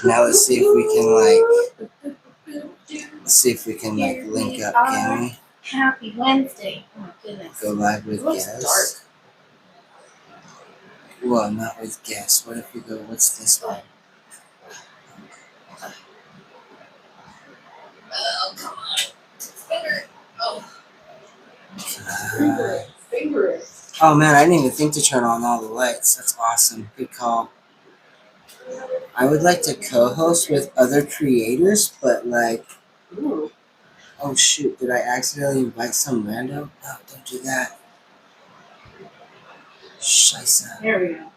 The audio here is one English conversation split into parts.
Now let's see if we can link up, can we? Happy Wednesday. Oh my goodness. Go live with It looks guests. Well, not with guests. What if we go, what's this one? Oh, come on. Finger. Oh. Finger it. Oh man, I didn't even think to turn on all the lights. That's awesome. Good call. I would like to co-host with other creators, but like, Ooh. oh shoot, did I accidentally invite some rando? No, don't do that. Scheisse. There we go. What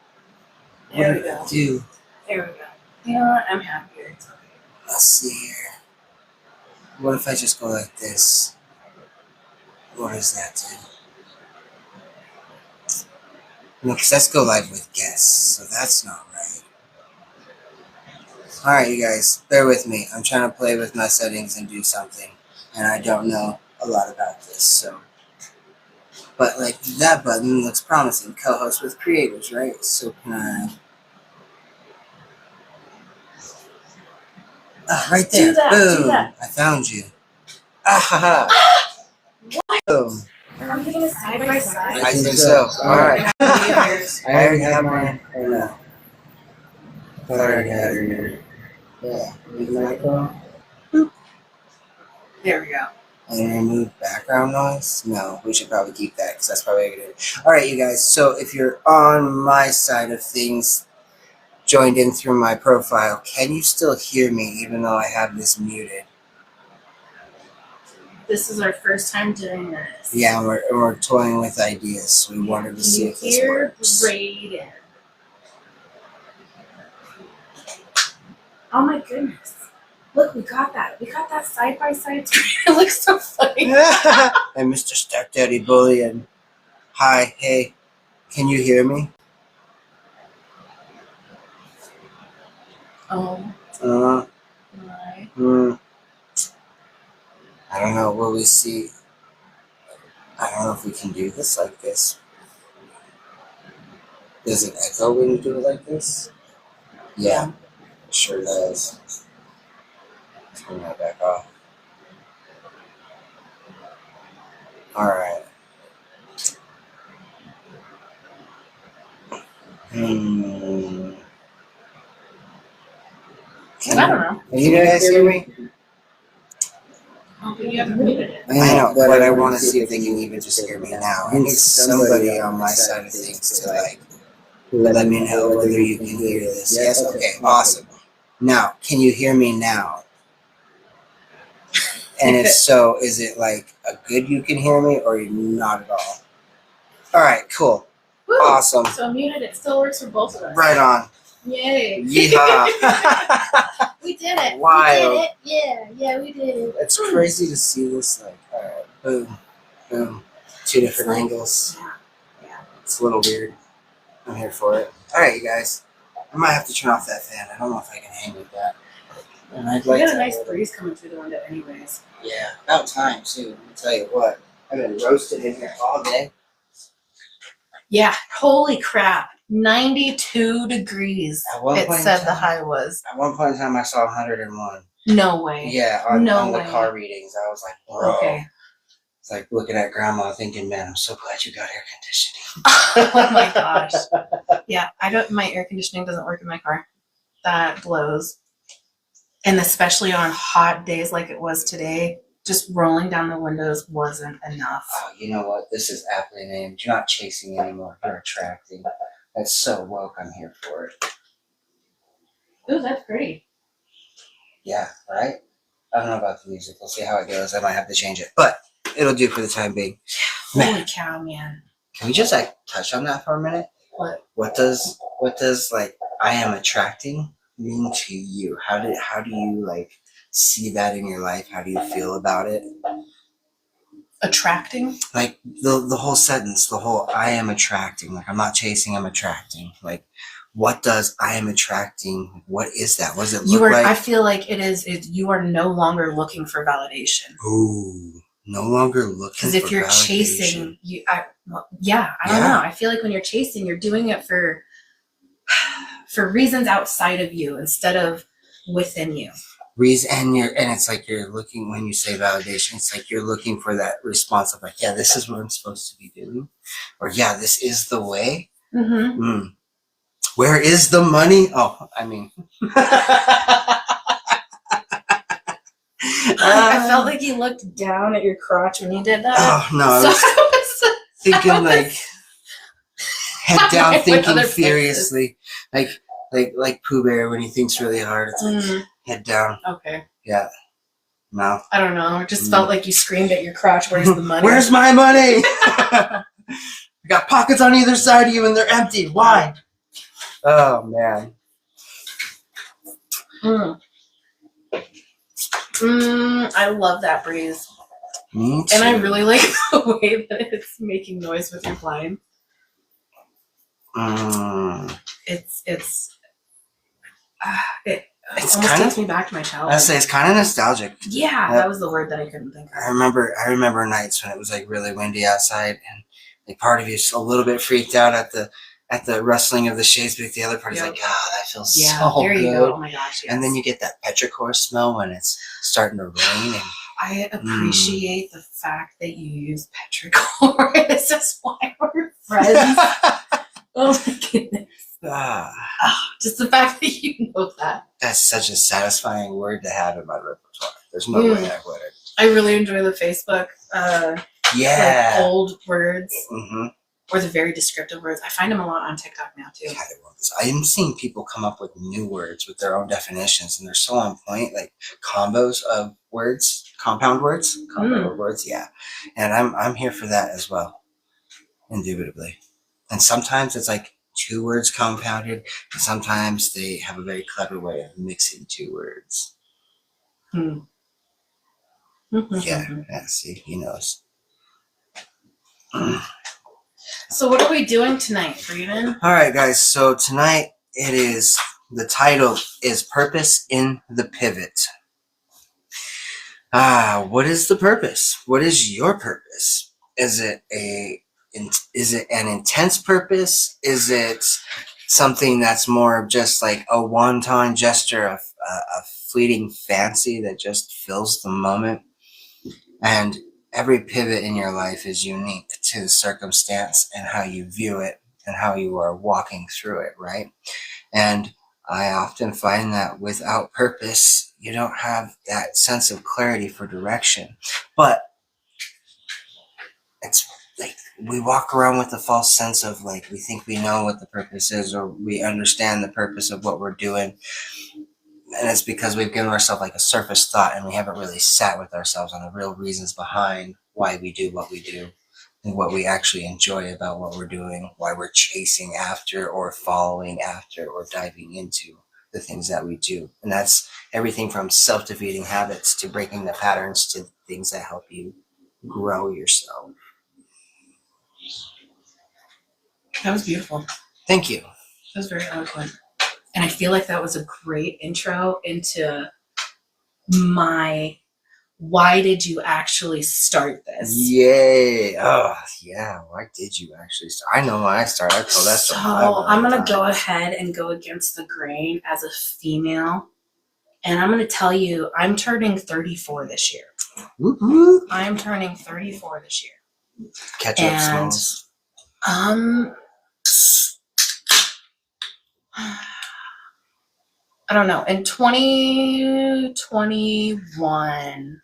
There we did I go. do? There we go. You know what? I'm happier. It's okay. Let's see here. What if I just go like this? What does that do? No, because let's go live with guests, so that's not right. Alright, you guys, bear with me. I'm trying to play with my settings and do something, and I don't know a lot about this, so. But, like, that button looks promising. Co-host with creators, right? So can I... Ah, right there. Do that, Boom. do that. I found you. Ah, ha, ha. Boom. Are we doing a side by side? I think so. Alright. I I already have mine. Or no? I thought I already had it here. Yeah. Leave the microphone. There we go. And remove background noise? No, we should probably keep that because that's probably good. Alright, you guys. So if you're on my side of things, joined in through my profile, can you still hear me even though I have this muted? This is our first time doing this. Yeah, and we're toying with ideas. So we wanted to see if this works. Brayden. Oh my goodness. Look, we got that. We got that side by side. It looks so funny. And Mr. Stepdaddy Bully and hi, hey, can you hear me? Oh Uh, my. I don't know. Will we see? I don't know if we can do this like this. Does it echo when you do it like this? Yeah, it sure does. Turn that back off. Alright. I don't know. Can you guys hear me? Oh, but you haven't muted it. I know, but I want to see if they can even just hear me now. I need somebody on my side of things to like let me know whether you can hear this. Yes? Okay, awesome. Now, can you hear me now? And if so, is it like a good you can hear me or not at all? Alright, cool. Woo! Awesome. So muted, it still works for both of us. Right on. Yay. Yeehaw. We did it. Wild. We did it. Yeah, we did it. It's crazy to see this, like, alright, boom, boom. Two different angles. Yeah. It's a little weird. I'm here for it. Alright, you guys. I might have to turn off that fan. I don't know if I can hang with that. And I'd We like got to. a nice breeze coming through the window anyways. Yeah, about time, too. Let me tell you what. I've been roasted in here all day. Yeah, holy crap. 92 degrees. At one It point in said the time- high was. At one point in time, I saw 101. No way. Yeah, on No the way. car readings. I was like, bro. Okay. It's like looking at grandma thinking, man, I'm so glad you got air conditioning. Oh my gosh. Yeah, my air conditioning doesn't work in my car. That blows. And especially on hot days like it was today, just rolling down the windows wasn't enough. Oh, you know what? This is aptly named. You're not chasing anymore. You're attracting. That's so woke. I'm here for it. Ooh, that's pretty. Yeah, right? I don't know about the music. We'll see how it goes. I might have to change it. But it'll do for the time being. Holy cow, man. Can we just like touch on that for a minute? What? What does like I am attracting mean to you? How do you like see that in your life? How do you feel about it? Attracting? Like the whole sentence, the whole I am attracting. Like I'm not chasing, I'm attracting. Like what does I am attracting? What is that? What does it look like? I feel like you are no longer looking for validation. Ooh, no longer looking for Because if you're validation. chasing, I don't know. I feel like when you're chasing, you're doing it for reasons outside of you instead of within you. And it's like you're looking, when you say validation, it's like you're looking for that response of like, yeah, this is what I'm supposed to be doing, or yeah, this is the way. Where is the money? Oh, I mean, I felt like you looked down at your crotch when you did that. Oh no, I was thinking like head down, thinking furiously, like Pooh Bear when he thinks really hard. It's like head down. Okay. Yeah. No. I don't know. It just felt like you screamed at your crotch. Where's the money? Where's my money? I got pockets on either side of you and they're empty. Why? Oh man. I love that breeze. Me too. And I really like the way that it's making noise with your blind. It almost takes me back to my childhood. I say it's kind of nostalgic. Yeah, that was the word that I couldn't think of. I remember nights when it was like really windy outside, and like part of you's a little bit freaked out at the rustling of the shades, but the other part is like, oh, that feels so there you good. go. Oh my gosh, yes. And then you get that petrichor smell when it's starting to rain. And I appreciate the fact that you use petrichor. This is why we're friends. Oh my goodness. Just the fact that you know that. That's such a satisfying word to have in my repertoire. There's no way I would. I really enjoy the Facebook like old words. Or the very descriptive words. I find them a lot on TikTok now too. God, I am seeing people come up with new words with their own definitions, and they're so on point, like combos of words, compound words, yeah. And I'm here for that as well, indubitably. And sometimes it's like 2 words compounded, and sometimes they have a very clever way of mixing 2 words. Yeah, see, he knows. So what are we doing tonight, Frieden? All right, guys. So tonight the title is Purpose in the Pivot. What is the purpose? What is your purpose? Is it an intense purpose? Is it something that's more of just like a one-time gesture, a fleeting fancy that just fills the moment? And every pivot in your life is unique to the circumstance and how you view it and how you are walking through it, right? And I often find that without purpose, you don't have that sense of clarity for direction. But it's like we walk around with a false sense of like we think we know what the purpose is, or we understand the purpose of what we're doing. And it's because we've given ourselves like a surface thought, and we haven't really sat with ourselves on the real reasons behind why we do what we do and what we actually enjoy about what we're doing, why we're chasing after or following after or diving into the things that we do. And that's everything from self-defeating habits to breaking the patterns to things that help you grow yourself. That was beautiful. Thank you. That was very eloquent. And I feel like that was a great intro into my why did you actually start this? Yay. Oh, yeah. Why did you actually start? I know why I started. I told that story. So I'm going to go ahead and go against the grain as a female. And I'm going to tell you, I'm turning 34 this year. Woo-hoo. I am turning 34 this year. Catch up, Smalls. I don't know. In 2021.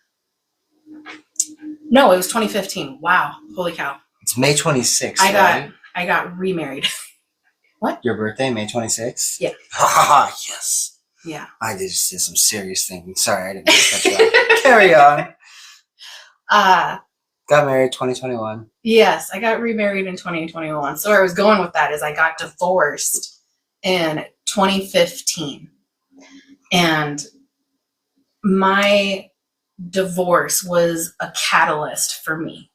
No, it was 2015. Wow. Holy cow. It's May 26th. I got remarried. What? Your birthday, May 26th? Yeah. Yes. Yeah. I just did some serious thinking. Sorry, I didn't mean to cut you off. Carry on. Got married 2021. Yes, I got remarried in 2021. So where I was going with that is I got divorced in 2015. And my divorce was a catalyst for me.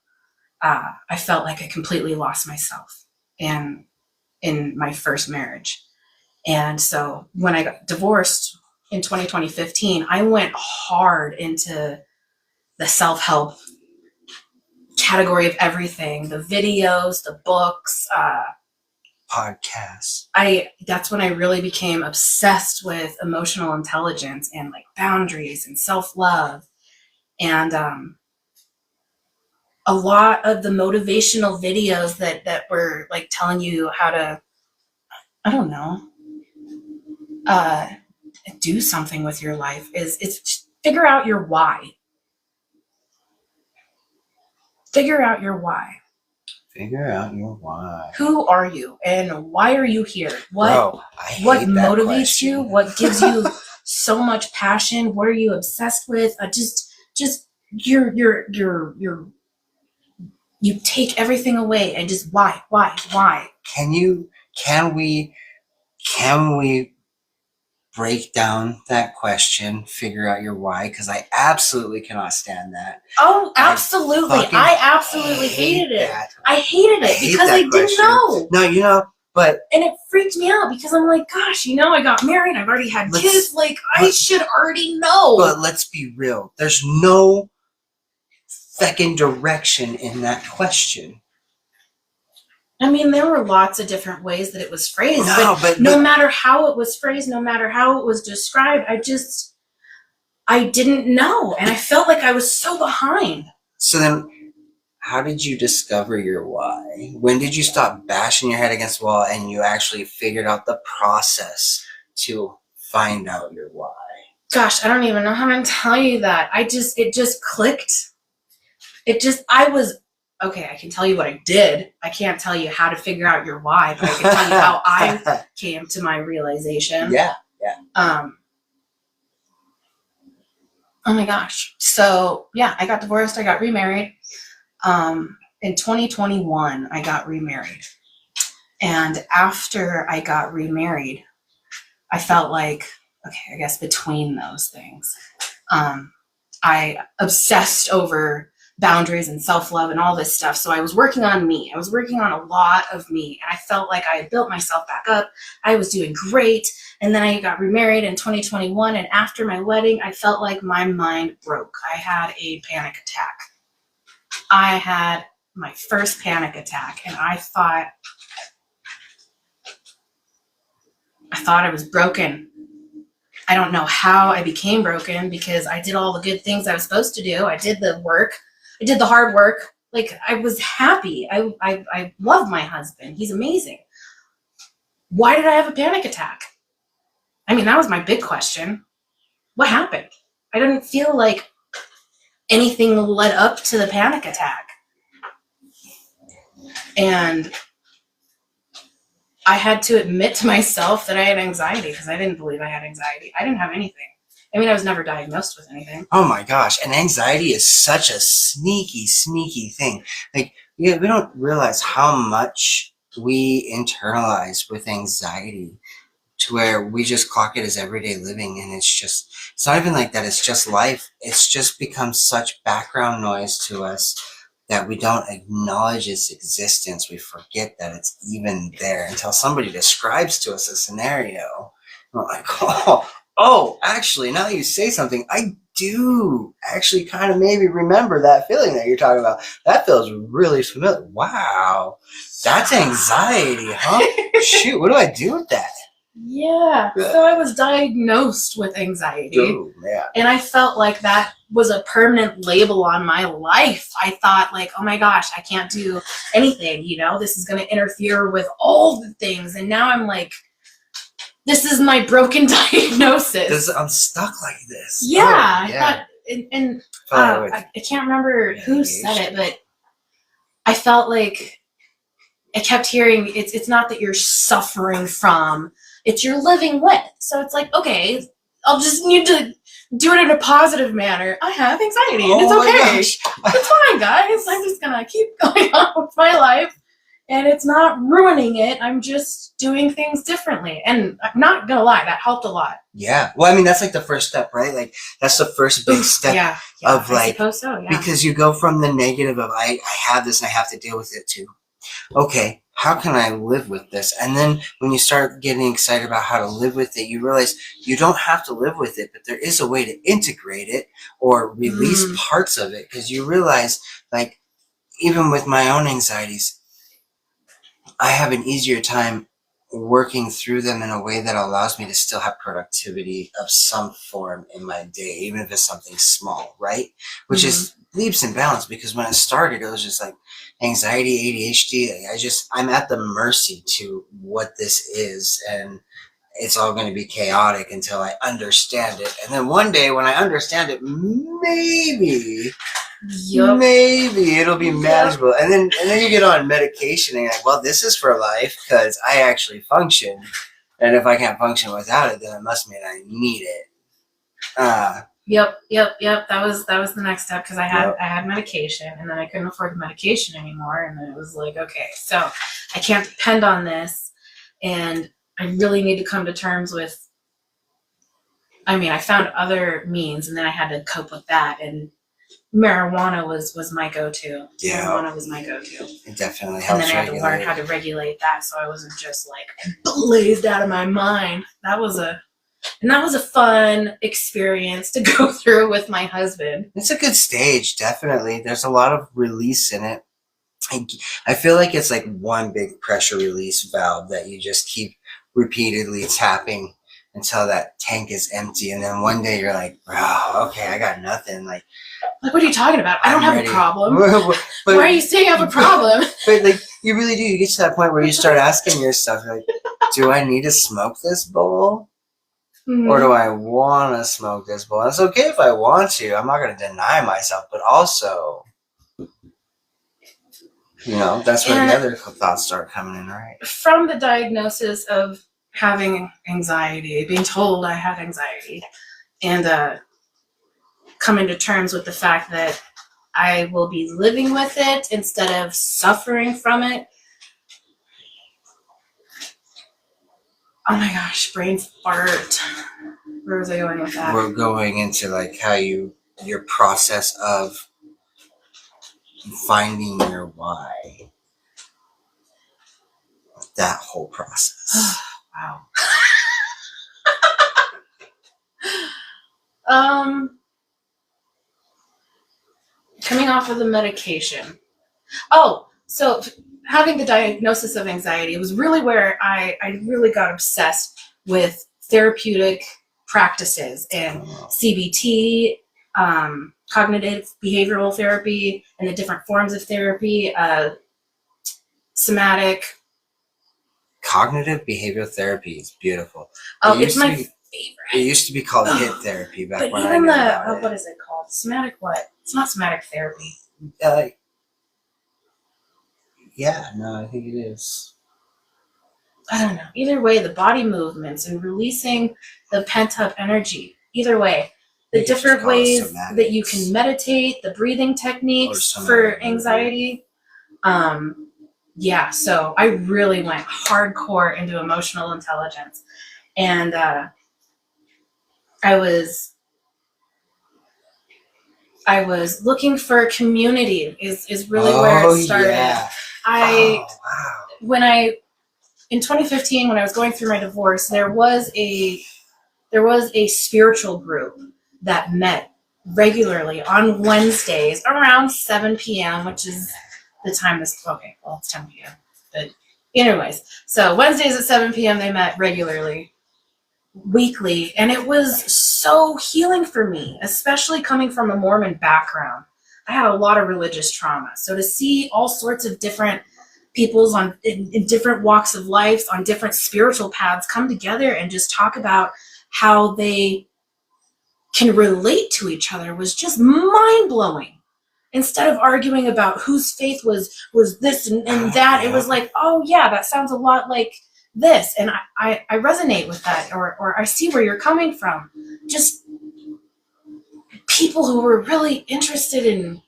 I felt like I completely lost myself in my first marriage. And so when I got divorced in 2015, I went hard into the self-help category of everything, the videos, the books, podcast. That's when I really became obsessed with emotional intelligence and like boundaries and self-love. And a lot of the motivational videos that were like telling you how to, I don't know, do something with your life it's figure out your why. Figure out your why. Figure out your why. Who are you and why are you here? Bro, I hate What that motivates question. you? What gives you so much passion? What are you obsessed with? Just you take everything away and just why? Can we break down that question, figure out your why? Because I absolutely cannot stand that. Oh, absolutely. I absolutely hated it. I hated it because I didn't know. No, but and it freaked me out because I'm like, gosh, I got married, I've already had kids, like I should already know. But let's be real. There's no fucking direction in that question. I mean, there were lots of different ways that it was phrased, but no matter how it was phrased, no matter how it was described, I didn't know. And I felt like I was so behind. So then, how did you discover your why? When did you stop bashing your head against the wall and you actually figured out the process to find out your why? Gosh, I don't even know how to tell you that. It just clicked. Okay, I can tell you what I did. I can't tell you how to figure out your why, but I can tell you how I came to my realization. Yeah. Oh my gosh. So yeah, I got divorced. I got remarried. In 2021, I got remarried. And after I got remarried, I felt like, okay, I guess between those things, I obsessed over boundaries and self-love and all this stuff. So I was working on me. I was working on a lot of me. And I felt like I had built myself back up. I was doing great. And then I got remarried in 2021. And after my wedding, I felt like my mind broke. I had a panic attack. I had my first panic attack. And I thought I was broken. I don't know how I became broken because I did all the good things I was supposed to do. I did the work. I did the hard work. Like, I was happy. I love my husband. He's amazing. Why did I have a panic attack? I mean, that was my big question. What happened? I didn't feel like anything led up to the panic attack. And I had to admit to myself that I had anxiety because I didn't believe I had anxiety. I didn't have anything. I mean, I was never diagnosed with anything. Oh my gosh. And anxiety is such a sneaky thing. Like, we don't realize how much we internalize with anxiety to where we just clock it as everyday living. And it's not even like that. It's just life. It's just become such background noise to us that we don't acknowledge its existence. We forget that it's even there until somebody describes to us a scenario. And we're like, oh, actually, now that you say something, I do actually kind of maybe remember that feeling that you're talking about. That feels really familiar. Wow, that's anxiety, huh? Shoot, what do I do with that? Yeah. So I was diagnosed with anxiety. Ooh, yeah. And I felt like that was a permanent label on my life. I thought like, oh my gosh, I can't do anything, this is going to interfere with all the things. And now I'm like, this is my broken diagnosis. I'm stuck like this. Yeah. Oh, yeah. I can't remember who said it, but I felt like I kept hearing it's not that you're suffering from, it's you're living with. So it's like, okay, I'll just need to do it in a positive manner. I have anxiety and it's okay. It's fine, guys. I'm just gonna keep going on with my life and it's not ruining it. I'm just doing things differently. And I'm not gonna lie, that helped a lot. Yeah. Well, I mean, that's like the first step, right? Like, that's the first big step of like, I suppose so, yeah. Because you go from the negative of I have this and I have to deal with it to, okay, how can I live with this? And then when you start getting excited about how to live with it, you realize you don't have to live with it, but there is a way to integrate it or release parts of it. Because you realize, like, even with my own anxieties, I have an easier time working through them in a way that allows me to still have productivity of some form in my day, even if it's something small, right? Which is leaps and bounds, because when it started, it was just like anxiety, ADHD. I'm at the mercy to what this is, and it's all going to be chaotic until I understand it. And then one day when I understand it, maybe it'll be manageable. And then you get on medication and you're like, well, this is for life because I actually function. And if I can't function without it, then it must mean I need it. Yep. That was the next step, because I had medication, and then I couldn't afford the medication anymore, and then it was like, okay, so I can't depend on this, and I really need to come to terms with. I mean, I found other means, and then I had to cope with that, and marijuana was my go-to. Yeah. Marijuana was my go-to. It definitely helps. And then I had to learn how to regulate that, so I wasn't just like blazed out of my mind. That was a fun experience to go through with my husband. It's a good stage, definitely. There's a lot of release in it. I feel like it's like one big pressure release valve that you just keep repeatedly tapping until that tank is empty, and then one day you're like, bro, okay, I got nothing. Like, what are you talking about? I don't have a problem. But, why are you saying I have a problem? But like, you really do. You get to that point where you start asking yourself, like, do I need to smoke this bowl? Or do I want to smoke this bowl? It's okay if I want to. I'm not going to deny myself, but also, that's where the other thoughts start coming in, right? From the diagnosis of having anxiety, being told I had anxiety, and coming to terms with the fact that I will be living with it instead of suffering from it. Oh my gosh, brain fart. Where was I going with that? We're going into like how your process of finding your why. That whole process. Wow. Coming off of the medication. Oh, so having the diagnosis of anxiety was really where I really got obsessed with therapeutic practices and CBT, cognitive behavioral therapy, and the different forms of therapy, somatic. Cognitive behavioral therapy is beautiful. Oh, it's my favorite. It used to be called HIT therapy back when even I knew what is it called? Somatic what? It's not somatic therapy. Yeah, no, I think it is. I don't know. Either way, the body movements and releasing the pent-up energy. Either way, the different ways that you can meditate, the breathing techniques for anxiety. Yeah, so I really went hardcore into emotional intelligence. And I was looking for a community is really where it started. Yeah. In 2015, when I was going through my divorce, there was a spiritual group that met regularly on Wednesdays around 7 p.m., which is the time it's 10 p.m. But anyways, so Wednesdays at 7 p.m. they met regularly, weekly, and it was so healing for me, especially coming from a Mormon background. I had a lot of religious trauma, so to see all sorts of different peoples in different walks of life on different spiritual paths come together and just talk about how they can relate to each other was just mind-blowing. Instead of arguing about whose faith was this and that, it was like, oh yeah, that sounds a lot like this, and I resonate with that, or I see where you're coming from. Just people who were really interested in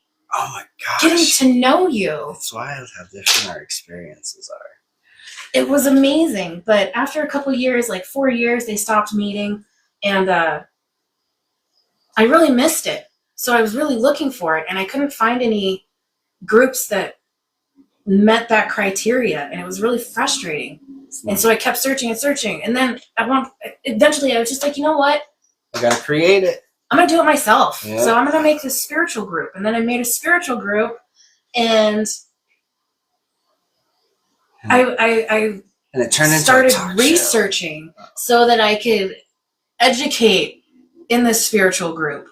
getting to know you. That's wild how different our experiences are. It was amazing, but after a couple years, like 4 years, they stopped meeting, and I really missed it. So I was really looking for it, and I couldn't find any groups that met that criteria, and it was really frustrating. And so I kept searching and searching, and then eventually I was just like, you know what? I gotta create it. I'm gonna do it myself. Yeah. So I'm gonna make this spiritual group, and then I made a spiritual group, and I And it turned into a started talk show. researching so that I could educate in this spiritual group.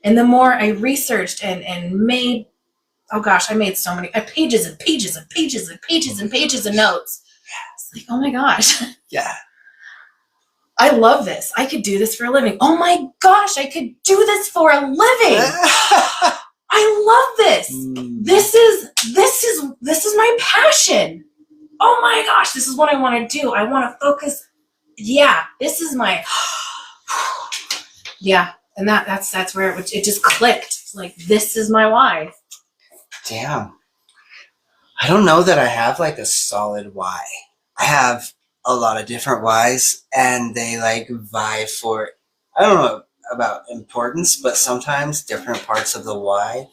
And the more I researched and made, oh gosh, I made so many pages and pages and pages and pages and pages of notes. It's like, oh my gosh. Yeah. I love this. I could do this for a living. Oh my gosh, I could do this for a living. I love this. This is my passion. Oh my gosh, this is what I want to do. I want to focus. Yeah, this is my yeah, and that's where it just clicked. Like, this is my why. Damn. I don't know that I have like a solid why. I have a lot of different whys, and they like vie for, I don't know about importance, but sometimes different parts of the why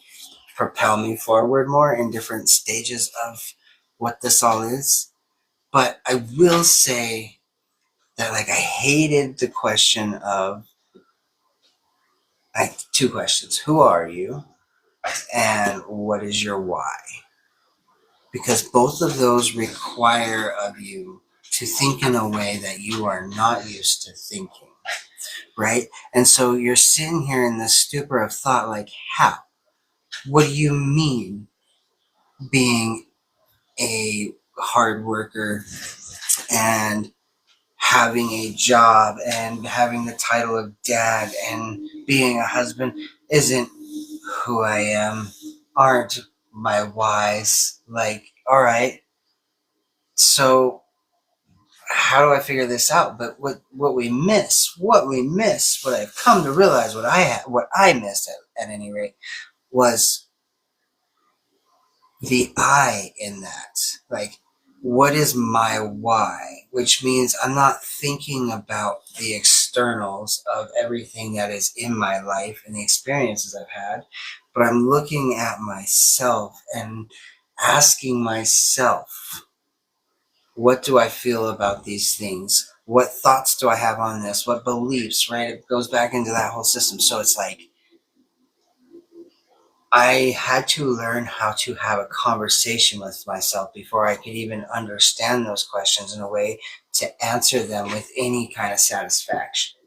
propel me forward more in different stages of what this all is. But I will say that like I hated the question of, two questions. Who are you? And what is your why? Because both of those require of you to think in a way that you are not used to thinking, right? And so you're sitting here in this stupor of thought, like, how? What do you mean being a hard worker and having a job and having the title of dad and being a husband isn't who I am, aren't my whys? Like, all right, so how do I figure this out? But what we miss, what I've come to realize, what I missed at any rate, was the I in that. Like, what is my why? Which means I'm not thinking about the externals of everything that is in my life and the experiences I've had, but I'm looking at myself and asking myself, what do I feel about these things? What thoughts do I have on this? What beliefs, right? It goes back into that whole system. So it's like, I had to learn how to have a conversation with myself before I could even understand those questions in a way to answer them with any kind of satisfaction.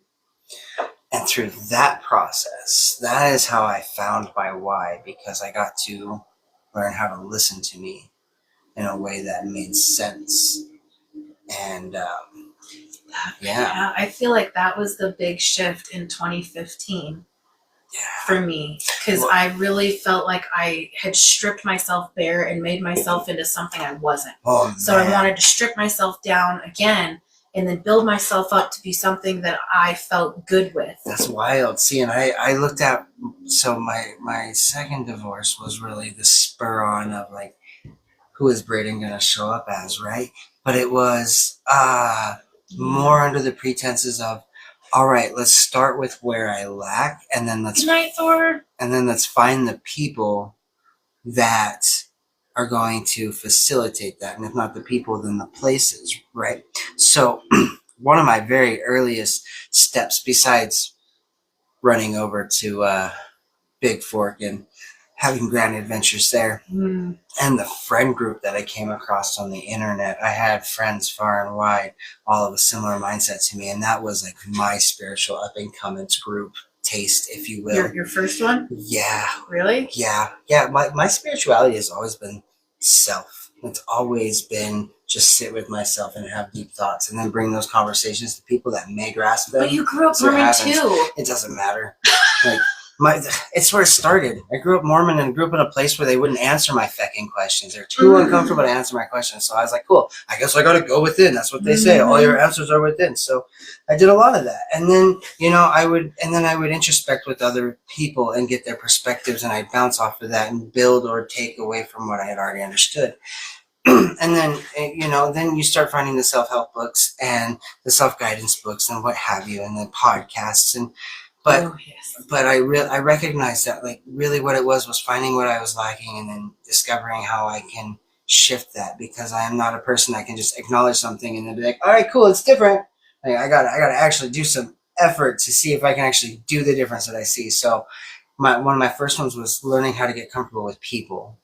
And through that process, that is how I found my why, because I got to learn how to listen to me in a way that made sense. And yeah, I feel like that was the big shift in 2015 for me, because I really felt like I had stripped myself bare and made myself into something I wasn't. So I wanted to strip myself down again and then build myself up to be something that I felt good with. That's wild. See, and I looked at, so my second divorce was really the spur on of like, who is Braden going to show up as, right? But it was more under the pretenses of, all right, let's start with where I lack, and then let's Good night, Thor. And then let's find the people that are going to facilitate that, and if not the people, then the places, right? So one of my very earliest steps, besides running over to Big Fork and having grand adventures there, and the friend group that I came across on the internet. I had friends far and wide, all of a similar mindset to me, and that was like my spiritual up and coming group taste, if you will. Your first one? Yeah. Really? Yeah. My spirituality has always been self. It's always been just sit with myself and have deep thoughts, and then bring those conversations to people that may grasp them. But you grew up Mormon too. It doesn't matter. Like, it's where it started. I grew up Mormon and grew up in a place where they wouldn't answer my fecking questions. They're too uncomfortable to answer my questions. So I was like, cool, I guess I got to go within. That's what they say. All your answers are within. So I did a lot of that. And then, I would introspect with other people and get their perspectives, and I'd bounce off of that and build or take away from what I had already understood. And then, then you start finding the self-help books and the self-guidance books and what have you, and the podcasts. But I recognized that, like, really what it was finding what I was lacking and then discovering how I can shift that, because I am not a person that can just acknowledge something and then be like, all right, cool, it's different. Like, I gotta actually do some effort to see if I can actually do the difference that I see. So one of my first ones was learning how to get comfortable with people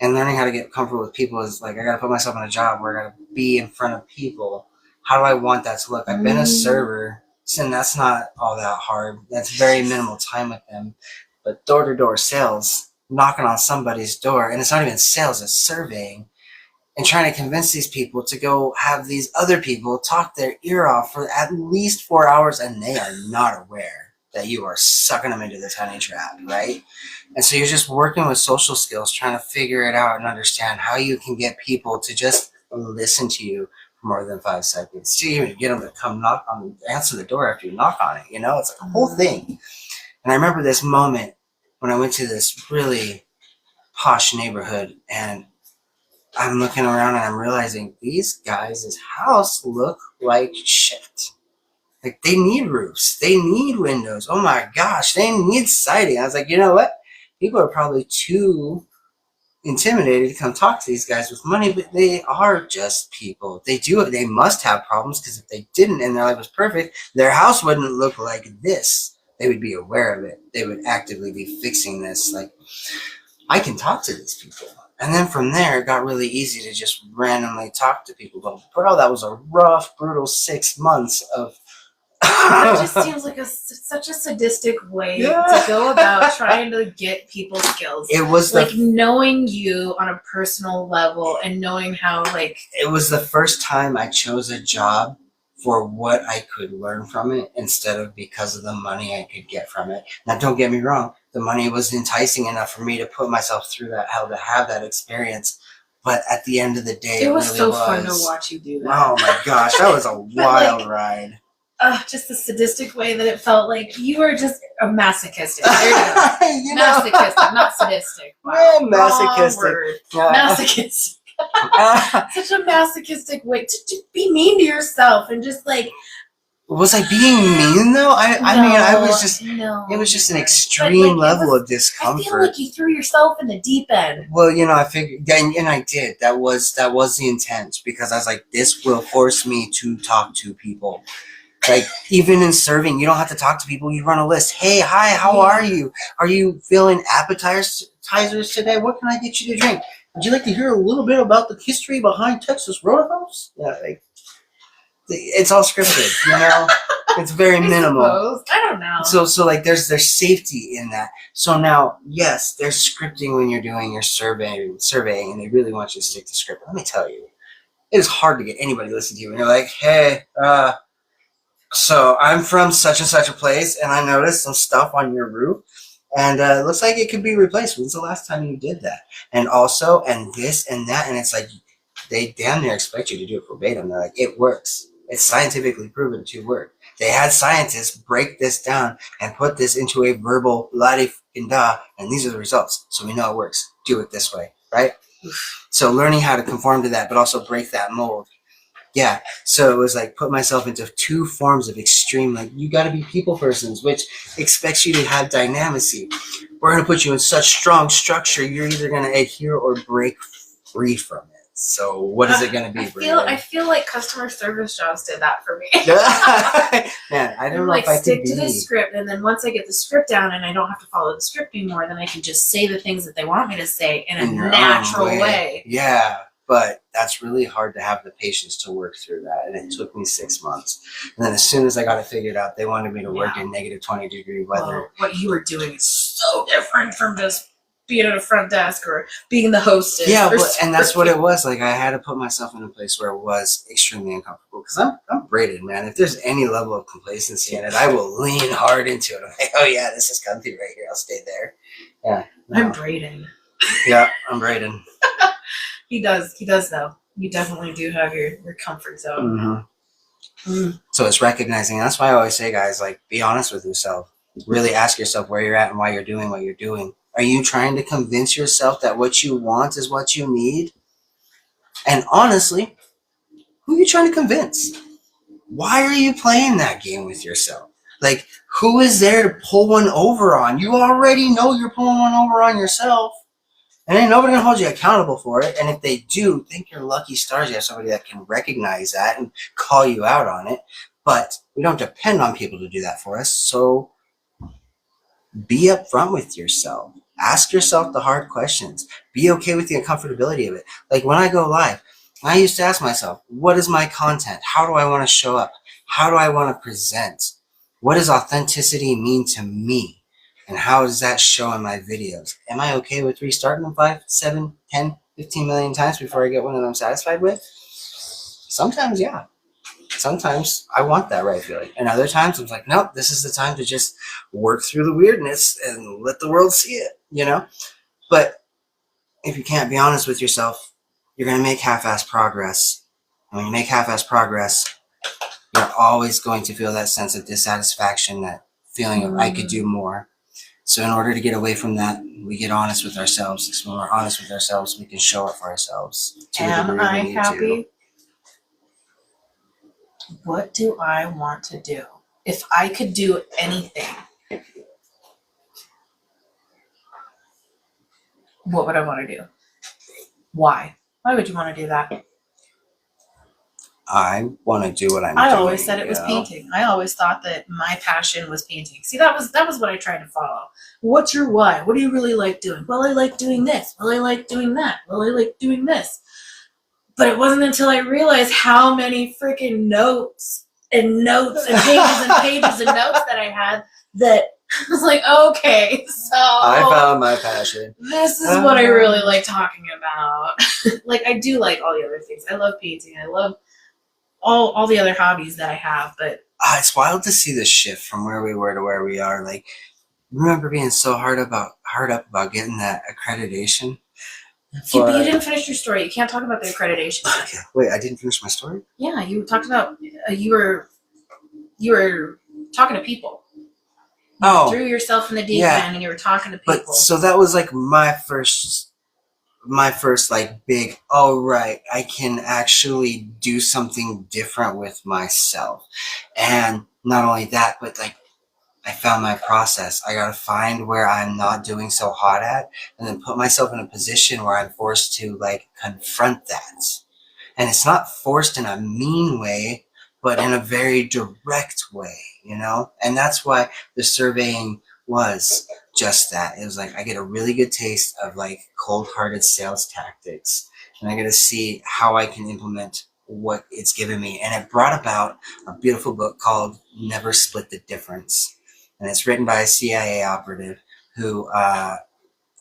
And learning how to get comfortable with people is like, I got to put myself in a job where I got to be in front of people. How do I want that to look? I've been a server, and that's not all that hard. That's very minimal time with them. But door-to-door sales, knocking on somebody's door, and it's not even sales, it's surveying, and trying to convince these people to go have these other people talk their ear off for at least 4 hours, and they are not aware that you are sucking them into this honey trap, right? And so you're just working with social skills, trying to figure it out and understand how you can get people to just listen to you for more than 5 seconds. To even get them to come knock on, answer the door after you knock on it. You know, it's like a whole thing. And I remember this moment when I went to this really posh neighborhood, and I'm looking around and I'm realizing these guys' house look like shit. Like, they need roofs, they need windows. Oh my gosh, they need siding. I was like, you know what? People are probably too intimidated to come talk to these guys with money, but they are just people. They must have problems, because if they didn't and their life was perfect, their house wouldn't look like this. They would be aware of it. They would actively be fixing this. Like, I can talk to these people. And then from there, it got really easy to just randomly talk to people. But bro, that was a rough, brutal 6 months of. That just seems like such a sadistic way to go about trying to get people's skills. It was like knowing you on a personal level and knowing how it was the first time I chose a job for what I could learn from it instead of because of the money I could get from it. Now, don't get me wrong. The money was enticing enough for me to put myself through that hell to have that experience. But at the end of the day, it was really so fun to watch you do that. Oh my gosh, that was a wild ride. Just the sadistic way that it felt like you were just a masochistic. There you go. Masochistic, not sadistic. Wow. Yeah, masochistic. Masochistic. Such a masochistic way to be mean to yourself and just like. Was I being mean though? I mean, I was just. No. It was just an extreme level of discomfort. I feel like you threw yourself in the deep end. Well, you know, I figured, and I did. That was the intent, because I was like, this will force me to talk to people. Like, even in serving, you don't have to talk to people. You run a list. Hey, hi, how are you? Are you feeling appetizers today? What can I get you to drink? Would you like to hear a little bit about the history behind Texas Roadhouse? Yeah, like, it's all scripted, you know? It's very minimal. I don't know. So like, there's safety in that. So now, yes, there's scripting when you're doing your surveying, and they really want you to stick to script. Let me tell you, it is hard to get anybody to listen to you when you're like, hey, so I'm from such and such a place, and I noticed some stuff on your roof, and it looks like it could be replaced. When's the last time you did that? And also, and this and that, and it's like, they damn near expect you to do it verbatim. They're like, it works. It's scientifically proven to work. They had scientists break this down and put this into a verbal la-di-da, and these are the results. So we know it works. Do it this way, right? So learning how to conform to that, but also break that mold. Yeah, so it was like put myself into 2 forms of extreme, like, you got to be people persons, which expects you to have dynamacy. We're going to put you in such strong structure, you're either going to adhere or break free from it. So what is it going to be? I feel like customer service jobs did that for me. Man, I don't know if I could stick to the script, and then once I get the script down and I don't have to follow the script anymore, then I can just say the things that they want me to say in a natural way. Yeah. But that's really hard to have the patience to work through that. And it took me 6 months. And then as soon as I got it figured out, they wanted me to work in negative 20-degree weather. Well, what you were doing is so different from just being at a front desk or being the hostess. Yeah, and that's what it was. Like, I had to put myself in a place where it was extremely uncomfortable. Because I'm braided, man. If there's any level of complacency in it, I will lean hard into it. I'm like, oh yeah, this is comfy right here. I'll stay there. Yeah. No. I'm braiding. Yeah, I'm braiding. He does though. You definitely do have your comfort zone. Mm-hmm. So it's recognizing. That's why I always say, guys, like, be honest with yourself. Really ask yourself where you're at and why you're doing what you're doing. Are you trying to convince yourself that what you want is what you need? And honestly, who are you trying to convince? Why are you playing that game with yourself? Like, who is there to pull one over on? You already know you're pulling one over on yourself. And ain't nobody gonna hold you accountable for it. And if they do, think you're lucky stars you have somebody that can recognize that and call you out on it. But we don't depend on people to do that for us. So be upfront with yourself. Ask yourself the hard questions. Be okay with the uncomfortability of it. Like when I go live, I used to ask myself, what is my content? How do I want to show up? How do I want to present? What does authenticity mean to me? And how does that show in my videos? Am I okay with restarting them 5, 7, 10, 15 million times before I get one that I'm satisfied with? Sometimes, yeah. Sometimes I want that right feeling. And other times I'm like, nope, this is the time to just work through the weirdness and let the world see it, you know? But if you can't be honest with yourself, you're going to make half-assed progress. And when you make half-assed progress, you're always going to feel that sense of dissatisfaction, that feeling of I could do more. So in order to get away from that, we get honest with ourselves. Because when we're honest with ourselves, we can show up for ourselves. Am I happy? What do I want to do? If I could do anything, what would I want to do? Why? Why would you want to do that? I want to do what I'm doing. I always said it was painting. I always thought that my passion was painting. See, that was what I tried to follow. What's your why? What do you really like doing? Well, I like doing this. Well, I like doing that. Well, I like doing this. But it wasn't until I realized how many freaking notes and pages and notes that I had that I was like, okay, so I found my passion. This is what I really like talking about. Like, I do like all the other things. I love painting. I love all the other hobbies that I have, but it's wild to see the shift from where we were to where we are. Like, remember being so hard up about getting that accreditation? You didn't finish your story. You can't talk about the accreditation. Okay, wait, I didn't finish my story? Yeah, you talked about you were talking to people. You threw yourself in the deep end and you were talking to people. But so that was like my first like big, all right, I can actually do something different with myself. And not only that, but like I found my process. I got to find where I'm not doing so hot at and then put myself in a position where I'm forced to like confront that. And it's not forced in a mean way, but in a very direct way, you know? And that's why the surveying was just that. It was like, I get a really good taste of like cold-hearted sales tactics, and I get to see how I can implement what it's given me. And it brought about a beautiful book called Never Split the Difference. And it's written by a CIA operative who,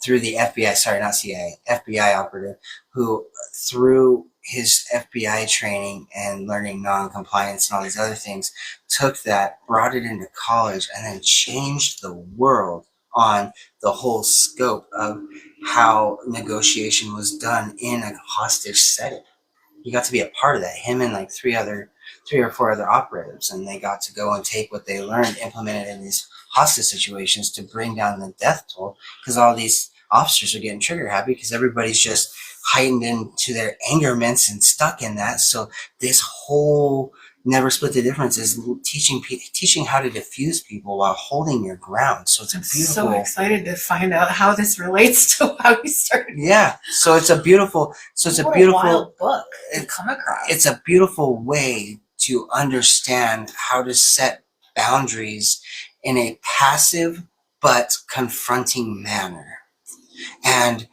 through the FBI, sorry, not CIA, FBI operative, who through his FBI training and learning non-compliance and all these other things, took that, brought it into college, and then changed the world on the whole scope of how negotiation was done in a hostage setting. He got to be a part of that, him and like three or four other operatives, and they got to go and take what they learned, implement it in these hostage situations to bring down the death toll, because all these officers are getting trigger happy because everybody's just heightened into their angerments and stuck in that. So this whole Never Split the Difference is teaching how to diffuse people while holding your ground. So it's a beautiful. I'm so excited to find out how this relates to how you started. Yeah. So it's a beautiful. What a wild book to come across. It's a beautiful way to understand how to set boundaries in a passive but confronting manner. And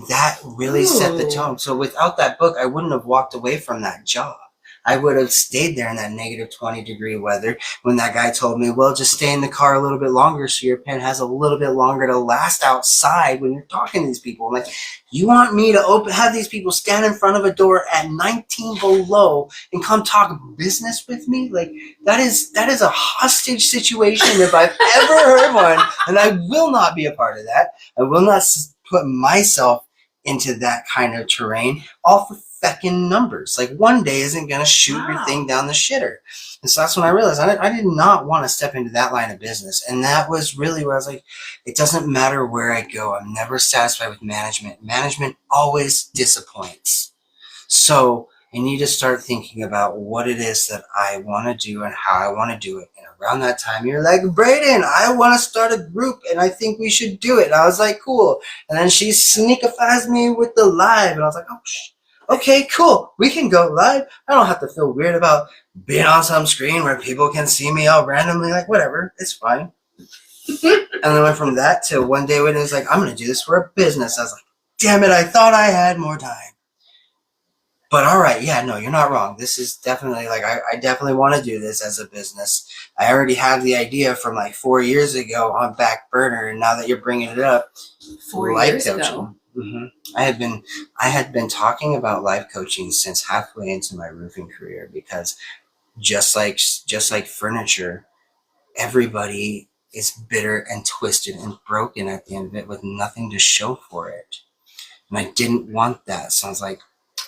that really set the tone. So without that book, I wouldn't have walked away from that job. I would have stayed there in that negative 20-degree weather when that guy told me, well, just stay in the car a little bit longer so your pen has a little bit longer to last outside when you're talking to these people. I'm like, you want me to have these people stand in front of a door at 19 below and come talk business with me? Like, that is a hostage situation if I've ever heard one, and I will not be a part of that. I will not put myself into that kind of terrain, all for feckin' numbers. Like, one day isn't going to shoot your thing down the shitter. And so that's when I realized I did not want to step into that line of business. And that was really where I was like, it doesn't matter where I go. I'm never satisfied with management. Management always disappoints. So I need to start thinking about what it is that I want to do and how I want to do it. And around that time, you're like, Brayden, I want to start a group and I think we should do it. And I was like, cool. And then she sneakifies me with the live. And I was like, oh, okay, cool. We can go live. I don't have to feel weird about being on some screen where people can see me all randomly. Like, whatever. It's fine. And I went from that to one day when it was like, I'm going to do this for a business. I was like, damn it, I thought I had more time. But all right, yeah, no, you're not wrong. This is definitely like, I definitely want to do this as a business. I already have the idea from like 4 years ago on back burner. And now that you're bringing it up, 4 years ago. Mm-hmm. I had been talking about life coaching since halfway into my roofing career because just like furniture, everybody is bitter and twisted and broken at the end of it with nothing to show for it. And I didn't want that. So I was like,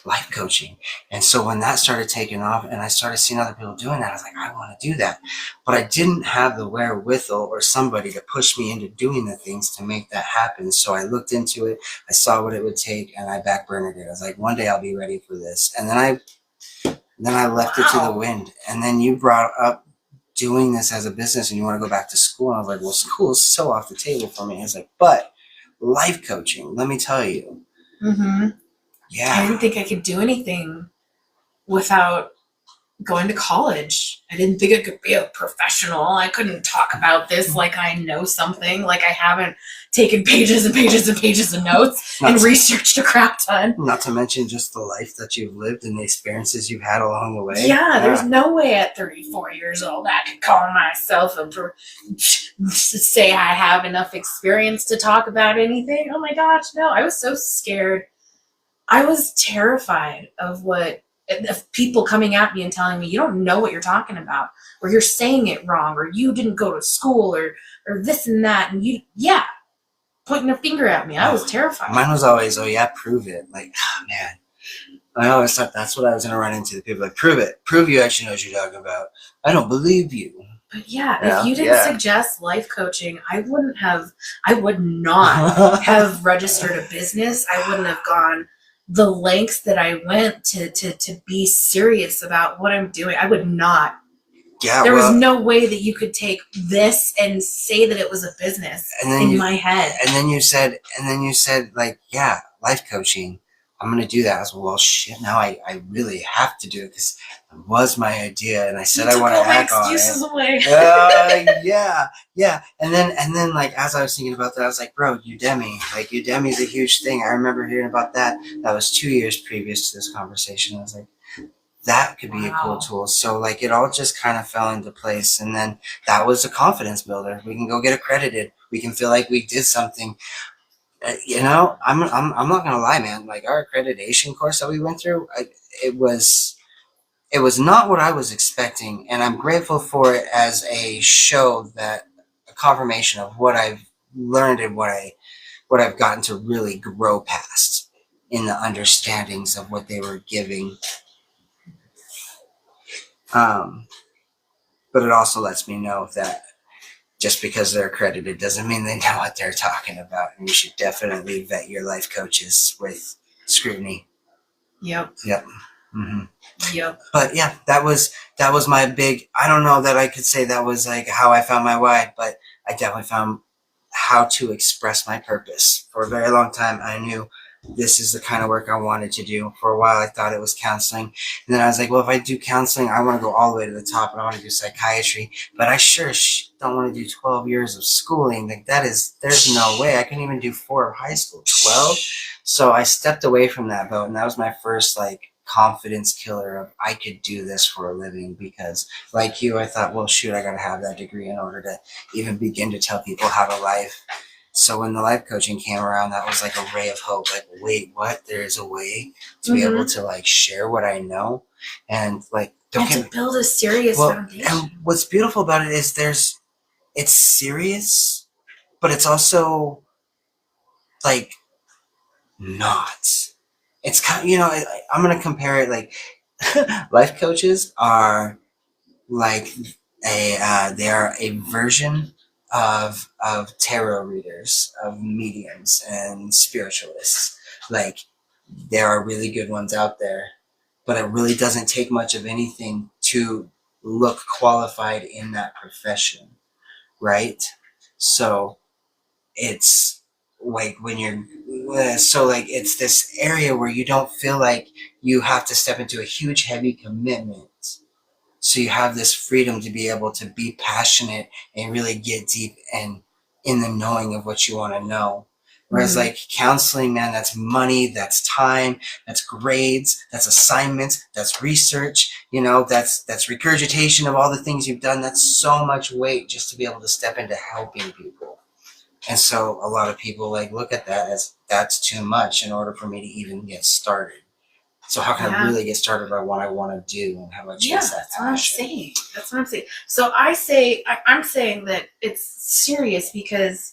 life coaching. And so when that started taking off and I started seeing other people doing that, I was like, I want to do that. But I didn't have the wherewithal or somebody to push me into doing the things to make that happen. So I looked into it, I saw what it would take, and I backburnered it. I was like, one day I'll be ready for this. And then I left it to the wind. And then you brought up doing this as a business and you want to go back to school. And I was like, well, school is so off the table for me. It's like, but life coaching, let me tell you. Mm-hmm. Yeah. I didn't think I could do anything without going to college. I didn't think I could be a professional. I couldn't talk about this like I know something, like I haven't taken pages and pages and pages of notes and researched a crap ton. Not to mention just the life that you've lived and the experiences you've had along the way. Yeah, there's no way at 34 years old I could call myself say I have enough experience to talk about anything. Oh my gosh, no. I was so scared. I was terrified of people coming at me and telling me, you don't know what you're talking about, or you're saying it wrong, or you didn't go to school, or this and that. And pointing a finger at me. I was terrified. Mine was always, oh yeah, prove it. Like, oh man. I always thought that's what I was going to run into. The people like, prove it. Prove you actually know what you're talking about. I don't believe you. But yeah, if you didn't suggest life coaching, I would not have registered a business. I wouldn't have gone the lengths that I went to be serious about what I'm doing. I would not. Yeah, there was no way that you could take this and say that it was a business my head. And then you said, like, yeah, life coaching. I'm going to do that. I was like, well, shit, now I really have to do it because it was my idea. And I said I want to act on it. Excuses away. Yeah. And then, like, as I was thinking about that, I was like, bro, Udemy. Like, Udemy is a huge thing. I remember hearing about that. That was 2 years previous to this conversation. I was like, that could be a cool tool. So, like, it all just kind of fell into place. And then that was a confidence builder. We can go get accredited. We can feel like we did something. You know, I'm not gonna lie, man. Like, our accreditation course that we went through, it was not what I was expecting, and I'm grateful for it as a confirmation of what I've learned and what I've gotten to really grow past in the understandings of what they were giving. But it also lets me know that just because they're accredited doesn't mean they know what they're talking about. And you should definitely vet your life coaches with scrutiny. Yep. Mm-hmm. Yep. But yeah, that was my big, I don't know that I could say that was like how I found my why, but I definitely found how to express my purpose. For a very long time, I knew this is the kind of work I wanted to do. For a while, I thought it was counseling. And then I was like, well, if I do counseling, I want to go all the way to the top and I want to do psychiatry. But I sure don't want to do 12 years of schooling. Like, there's no way. I couldn't even do 4 of high school, 12. So I stepped away from that boat. And that was my first, like, confidence killer of I could do this for a living. Because like you, I thought, well, shoot, I got to have that degree in order to even begin to tell people how to life. So when the life coaching came around, that was like a ray of hope. Like, wait, what? There's a way to be able to, like, share what I know and, like, to build a serious foundation. And what's beautiful about it is it's serious, but it's also, like, not. It's kind of, you know, I'm going to compare it, like, life coaches are like they are a version of tarot readers, of mediums and spiritualists. Like, there are really good ones out there, but it really doesn't take much of anything to look qualified in that profession, right? So it's like when it's this area where you don't feel like you have to step into a huge, heavy commitment. So you have this freedom to be able to be passionate and really get deep and in the knowing of what you want to know. Whereas Mhm. like counseling, man, that's money, that's time, that's grades, that's assignments, that's research, that's regurgitation of all the things you've done. That's so much weight just to be able to step into helping people. And so a lot of people like look at that as that's too much in order for me to even get started. So how can I really get started by what I want to do and how I chase that That's what I'm passion? saying. That's what I'm saying. So I'm saying that it's serious because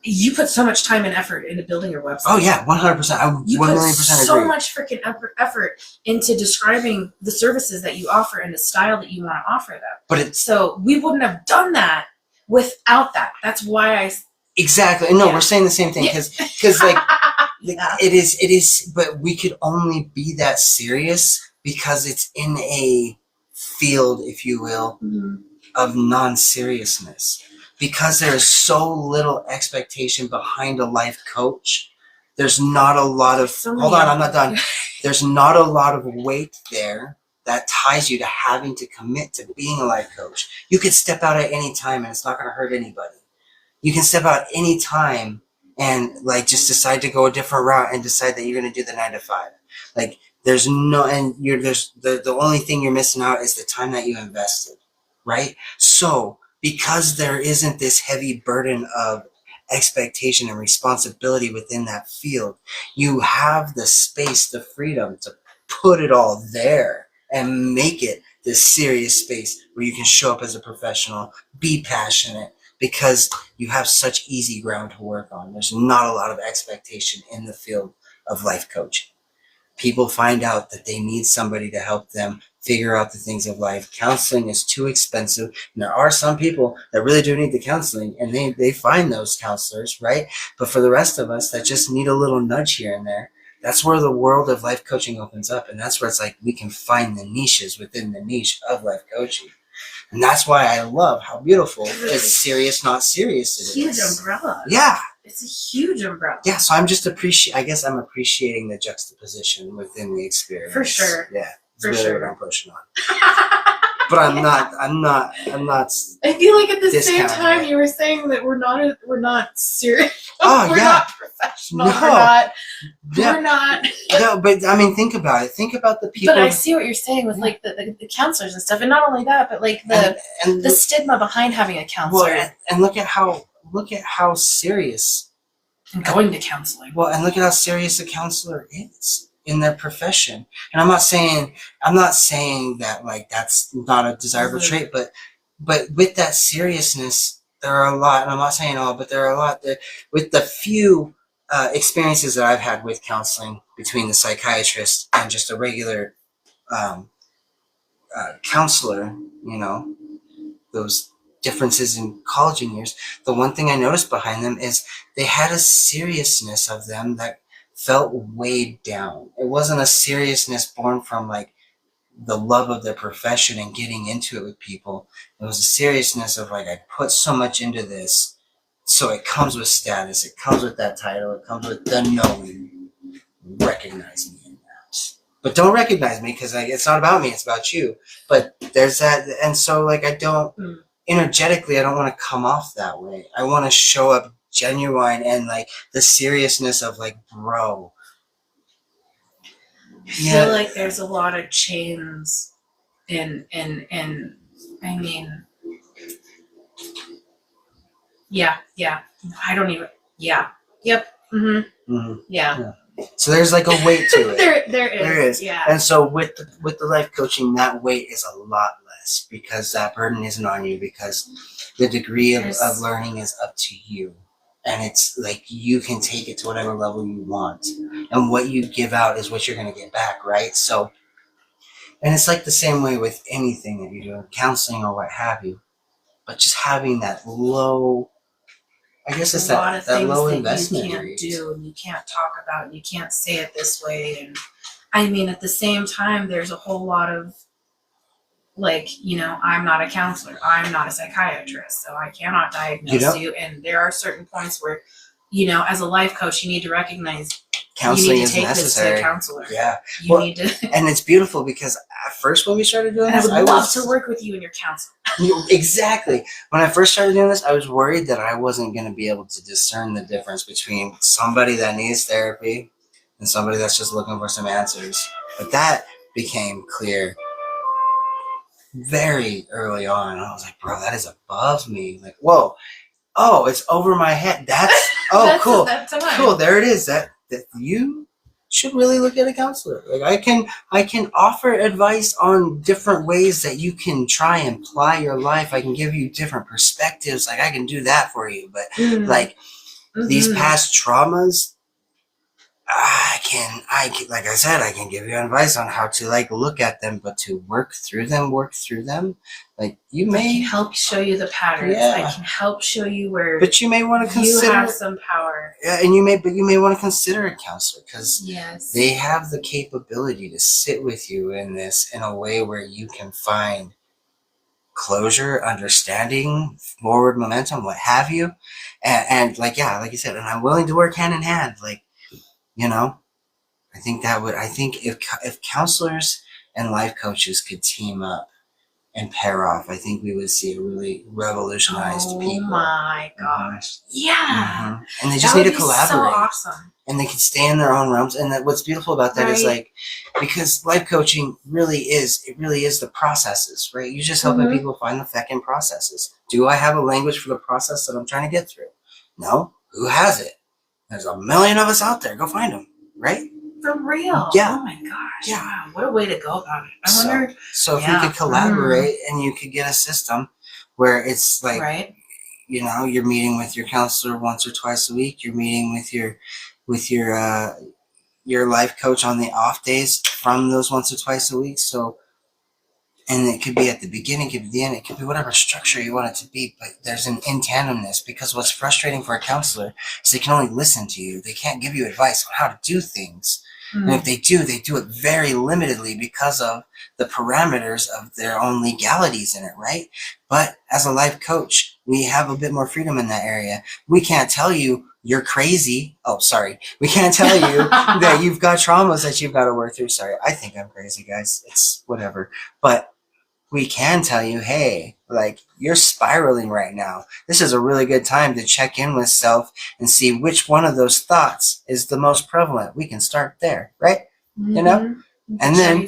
you put so much time and effort into building your website. Oh yeah, 100%. I You 1 put million percent so agree. much freaking effort into describing the services that you offer and the style that you want to offer them. But it's So we wouldn't have done that without that. That's why I exactly no. Yeah. We're saying the same thing Yeah. because like Yeah. it is. But we could only be that serious because it's in a field, if you will, Mhm. of non-seriousness. Because there is so little expectation behind a life coach. There's not a lot of So hold many on, I'm not done. There's not a lot of weight there that ties you to having to commit to being a life coach. You could step out at any time and it's not going to hurt anybody. You can step out any time and like just decide to go a different route and decide that you're going to do the 9 to 5. Like there's no, and there's the only thing you're missing out is the time that you invested, right? So because there isn't this heavy burden of expectation and responsibility within that field, you have the space, the freedom to put it all there and make it this serious space where you can show up as a professional, be passionate, because you have such easy ground to work on. There's not a lot of expectation in the field of life coaching. People find out that they need somebody to help them figure out the things of life. Counseling is too expensive. And there are some people that really do need the counseling and they find those counselors, right? But for the rest of us that just need a little nudge here and there, that's where the world of life coaching opens up. And that's where it's like we can find the niches within the niche of life coaching. And that's why I love how beautiful it's serious, not serious it Huge is. umbrella. Yeah. It's a huge umbrella. Yeah, so I'm just I guess I'm appreciating the juxtaposition within the experience. For sure. Yeah. It's For really sure. what I'm pushing on. But I'm not I feel like at the same discounting time it. you were saying that we're not serious. Oh, we're yeah. not professional. No. We're Yeah. not. No, but I mean think about it. Think about the people But I see what you're saying with like the counselors and stuff, and not only that, but like and the stigma behind having a counselor and look at how serious and going to counseling. Well, and look at how serious a counselor is in their profession. And I'm not saying that like that's not a desirable trait, but with that seriousness, there are a lot. And I'm not saying all, but there are a lot that with the few experiences that I've had with counseling between the psychiatrist and just a regular counselor, those differences in college years, the one thing I noticed behind them is they had a seriousness of them that felt weighed down. It wasn't a seriousness born from like the love of their profession and getting into it with people. It was a seriousness of like, I put so much into this, so it comes with status, it comes with that title, it comes with the knowing. Recognize me in that. But don't recognize me because it's not about me, it's about you. But there's that, and so like I don't energetically, I don't want to come off that way. I want to show up genuine and like the seriousness of like, bro. I feel like there's a lot of chains in I mean, yeah. I don't even, yeah. Yep. Mm-hmm. Mm-hmm. Yeah. So there's like a weight to it. There is. Yeah. And so with the life coaching, that weight is a lot less because that burden isn't on you because the degree of learning is up to you. And it's like you can take it to whatever level you want. And what you give out is what you're going to get back, right? So, and it's like the same way with anything that you do, counseling or what have you. But just having that low, I guess it's that low investment you can't rate. do and you can't talk about and you can't say it this way. And I mean, at the same time, there's a whole lot of like, I'm not a counselor, I'm not a psychiatrist, so I cannot diagnose you. And there are certain points where, as a life coach, you need to recognize counseling you need is to take this to a necessary. counselor. Yeah. You Well, need to. and it's beautiful because at first when we started doing And I this, would love to work with you and your counselor. Exactly. When I first started doing this, I was worried that I wasn't going to be able to discern the difference between somebody that needs therapy and somebody that's just looking for some answers. But that became clear very early on. I was like, bro, that is above me. Like, whoa, oh, it's over my head. That's cool. Cool. There it is. That you should really look at a counselor. Like I can offer advice on different ways that you can try and apply your life. I can give you different perspectives. Like I can do that for you. But like these past traumas, I can like I said, I can give you advice on how to like look at them, but to work through them. Like you I may can help show you the patterns. Yeah. I can help show you where but you may want to you consider have some power. yeah, and you may want to consider a counselor because Yes. they have the capability to sit with you in this in a way where you can find closure, understanding, forward momentum, what have you, and like yeah, like you said, and I'm willing to work hand in hand. Like you know, I think if counselors and life coaches could team up and pair off, I think we would see a really revolutionized people. Oh my gosh! Yeah, and they just need to collaborate. So awesome. And they can stay in their own realms. And what's beautiful about that is like, because life coaching really is the processes, right? You just helping people find the feckin' processes. Do I have a language for the process that I'm trying to get through? No. Who has it? There's a million of us out there. Go find them, right? For real. Yeah. Oh my gosh. Yeah. Wow. What a way to go about it. I wonder. So if we could collaborate and you could get a system where it's like, you know, you're meeting with your counselor once or twice a week. You're meeting with your life coach on the off days from those once or twice a week. So, and it could be at the beginning, it could be at the end, it could be whatever structure you want it to be, but there's an in tandemness because what's frustrating for a counselor is they can only listen to you. They can't give you advice on how to do things. And if they do it very limitedly because of the parameters of their own legalities in it, right? But as a life coach, we have a bit more freedom in that area. We can't tell you you're crazy. Oh, sorry. We can't tell you that you've got traumas that you've got to work through. Sorry. I think I'm crazy, guys. It's whatever. But we can tell you, hey, like you're spiraling right now. This is a really good time to check in with self and see which one of those thoughts is the most prevalent. We can start there, right? You know? And then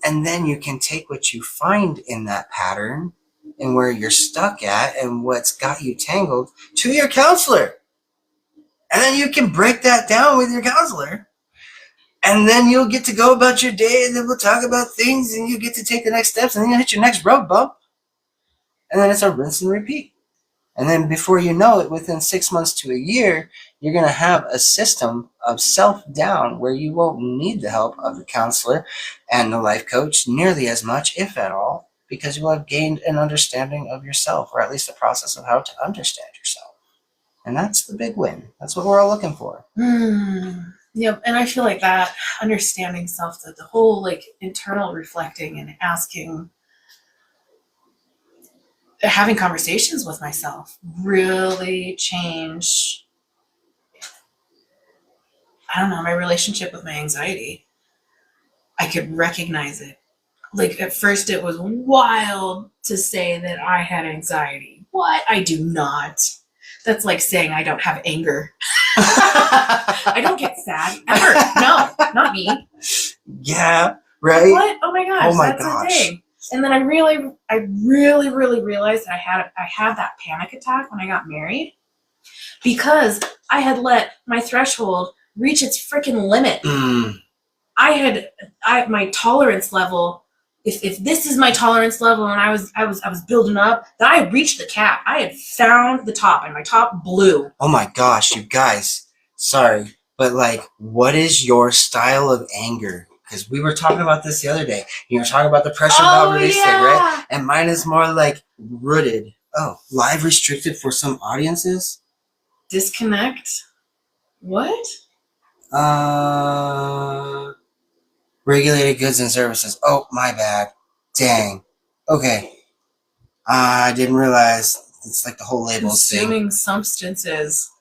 and then you can take what you find in that pattern and where you're stuck at and what's got you tangled to your counselor. And then you can break that down with your counselor. And then you'll get to go about your day and then we'll talk about things and you get to take the next steps and then you hit your next road bump. And then it's a rinse and repeat. And then before you know it, within 6 months to a year, you're going to have a system of self-down where you won't need the help of the counselor and the life coach nearly as much, if at all, because you will have gained an understanding of yourself, or at least a process of how to understand yourself. And that's the big win. That's what we're all looking for. Yep, and I feel like that understanding self, that the whole like internal reflecting and asking, having conversations with myself really changed, I don't know, my relationship with my anxiety. I could recognize it. Like at first it was wild to say that I had anxiety. What? I do not. That's like saying I don't have anger. I don't get sad ever. No, not me. Yeah, right. What? Oh my gosh. Oh my that's gosh. A thing. And then I really realized that I had that panic attack when I got married because I had let my threshold reach its freaking limit. My tolerance level. If this is my tolerance level, and I was building up, then I reached the cap. I had found the top, and my top blew. Oh my gosh, you guys! Sorry, but like, what is your style of anger? Because we were talking about this the other day. You were talking about the pressure valve release thing, right? And mine is more like rooted. Oh, live restricted for some audiences. Disconnect. What? Regulated goods and services. Oh, my bad. Dang. Okay. I didn't realize it's like the whole labels thing. Consuming substances.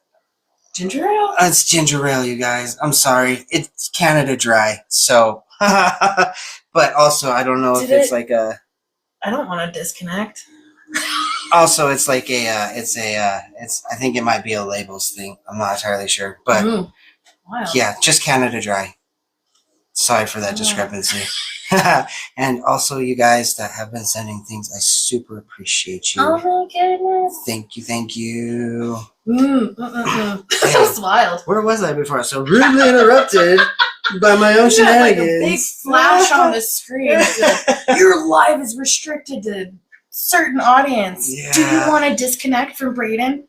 Ginger ale? It's ginger ale, you guys. I'm sorry. It's Canada Dry. So, but also I don't know if it's like a. I don't want to disconnect. Also, it's like it's I think it might be a labels thing. I'm not entirely sure, but Wow. yeah, just Canada Dry. Sorry for that discrepancy. And also, you guys that have been sending things, I super appreciate you. Oh my goodness. Thank you. That was wild. Where was I before? So rudely interrupted by my own shenanigans. Like a big flash on the screen. Your live is restricted to certain audience. Yeah. Do you want to disconnect from Braden?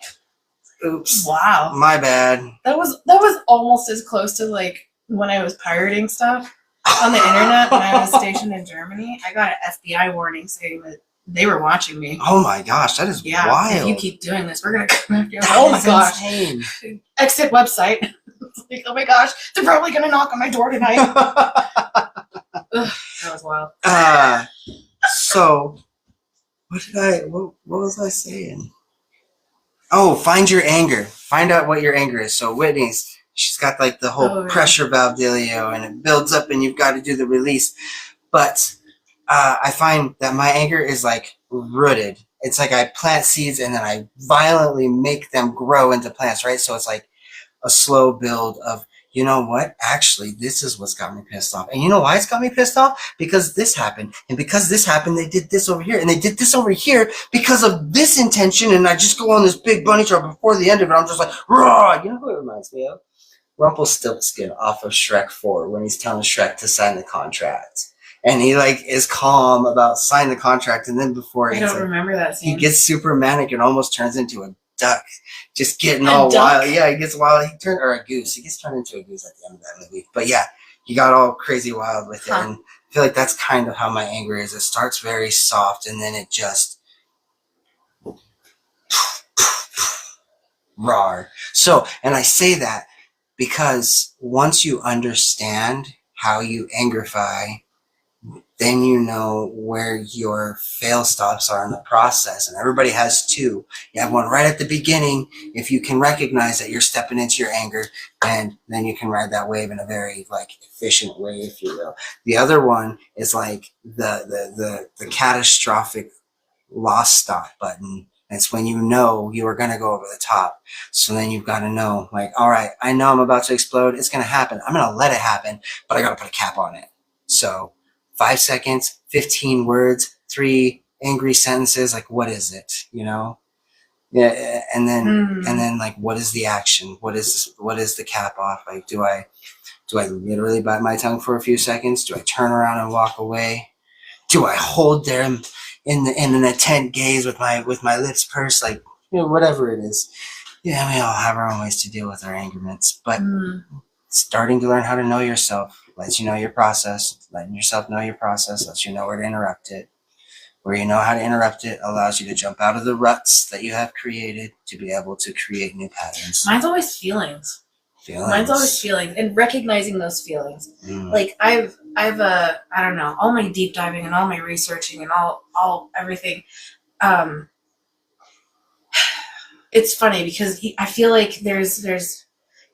Oops. Wow. My bad. That was almost as close to like when I was pirating stuff on the internet when I was stationed in Germany. I got an FBI warning saying that they were watching me. Oh my gosh, that is wild. If you keep doing this, we're gonna connect you. Oh my gosh. Insane. Exit website. It's like, oh my gosh, they're probably gonna knock on my door tonight. Ugh, that was wild. So what was I saying? Oh, find your anger. Find out what your anger is. So she's got like the whole pressure valve dealio, and it builds up and you've got to do the release. But I find that my anger is like rooted. It's like I plant seeds and then I violently make them grow into plants, right? So it's like a slow build of, you know what? Actually, this is what's got me pissed off. And you know why it's got me pissed off? Because this happened. And because this happened, they did this over here. And they did this over here because of this intention. And I just go on this big bunny trail before the end of it. I'm just like, raw. You know who it reminds me of? Rumpelstiltskin off of Shrek 4 when he's telling Shrek to sign the contract. And he like is calm about signing the contract. And then before I don't remember that scene. He gets super manic and almost turns into a duck. Just getting all wild. Yeah, he gets wild. Or a goose. He gets turned into a goose at the end of that movie. But yeah, he got all crazy wild with it. And I feel like that's kind of how my anger is. It starts very soft and then it just roar. So, and I say that because once you understand how you angerify, then you know where your fail stops are in the process. And everybody has two. You have one right at the beginning. If you can recognize that you're stepping into your anger, and then you can ride that wave in a very like efficient way, if you will. The other one is like the catastrophic loss stop button. It's when you know you are going to go over the top. So then you've got to know, like, all right, I know I'm about to explode. It's going to happen. I'm going to let it happen, but I got to put a cap on it. So 5 seconds, 15 words, 3 angry sentences. Like, what is it? You know? Yeah. And then like, what is the action? What is the cap off? Like, do I literally bite my tongue for a few seconds? Do I turn around and walk away? Do I hold them in an intent gaze with my lips pursed? Like, you know, whatever it is. Yeah, we all have our own ways to deal with our angerments, but starting to learn how to know yourself lets you know your process. Letting yourself know your process lets you know where to interrupt it. Where you know how to interrupt it allows you to jump out of the ruts that you have created to be able to create new patterns. Mine's always feelings. Mine's always feelings and recognizing those feelings. Like I've I don't know, all my deep diving and all my researching and all everything. It's funny because I feel like there's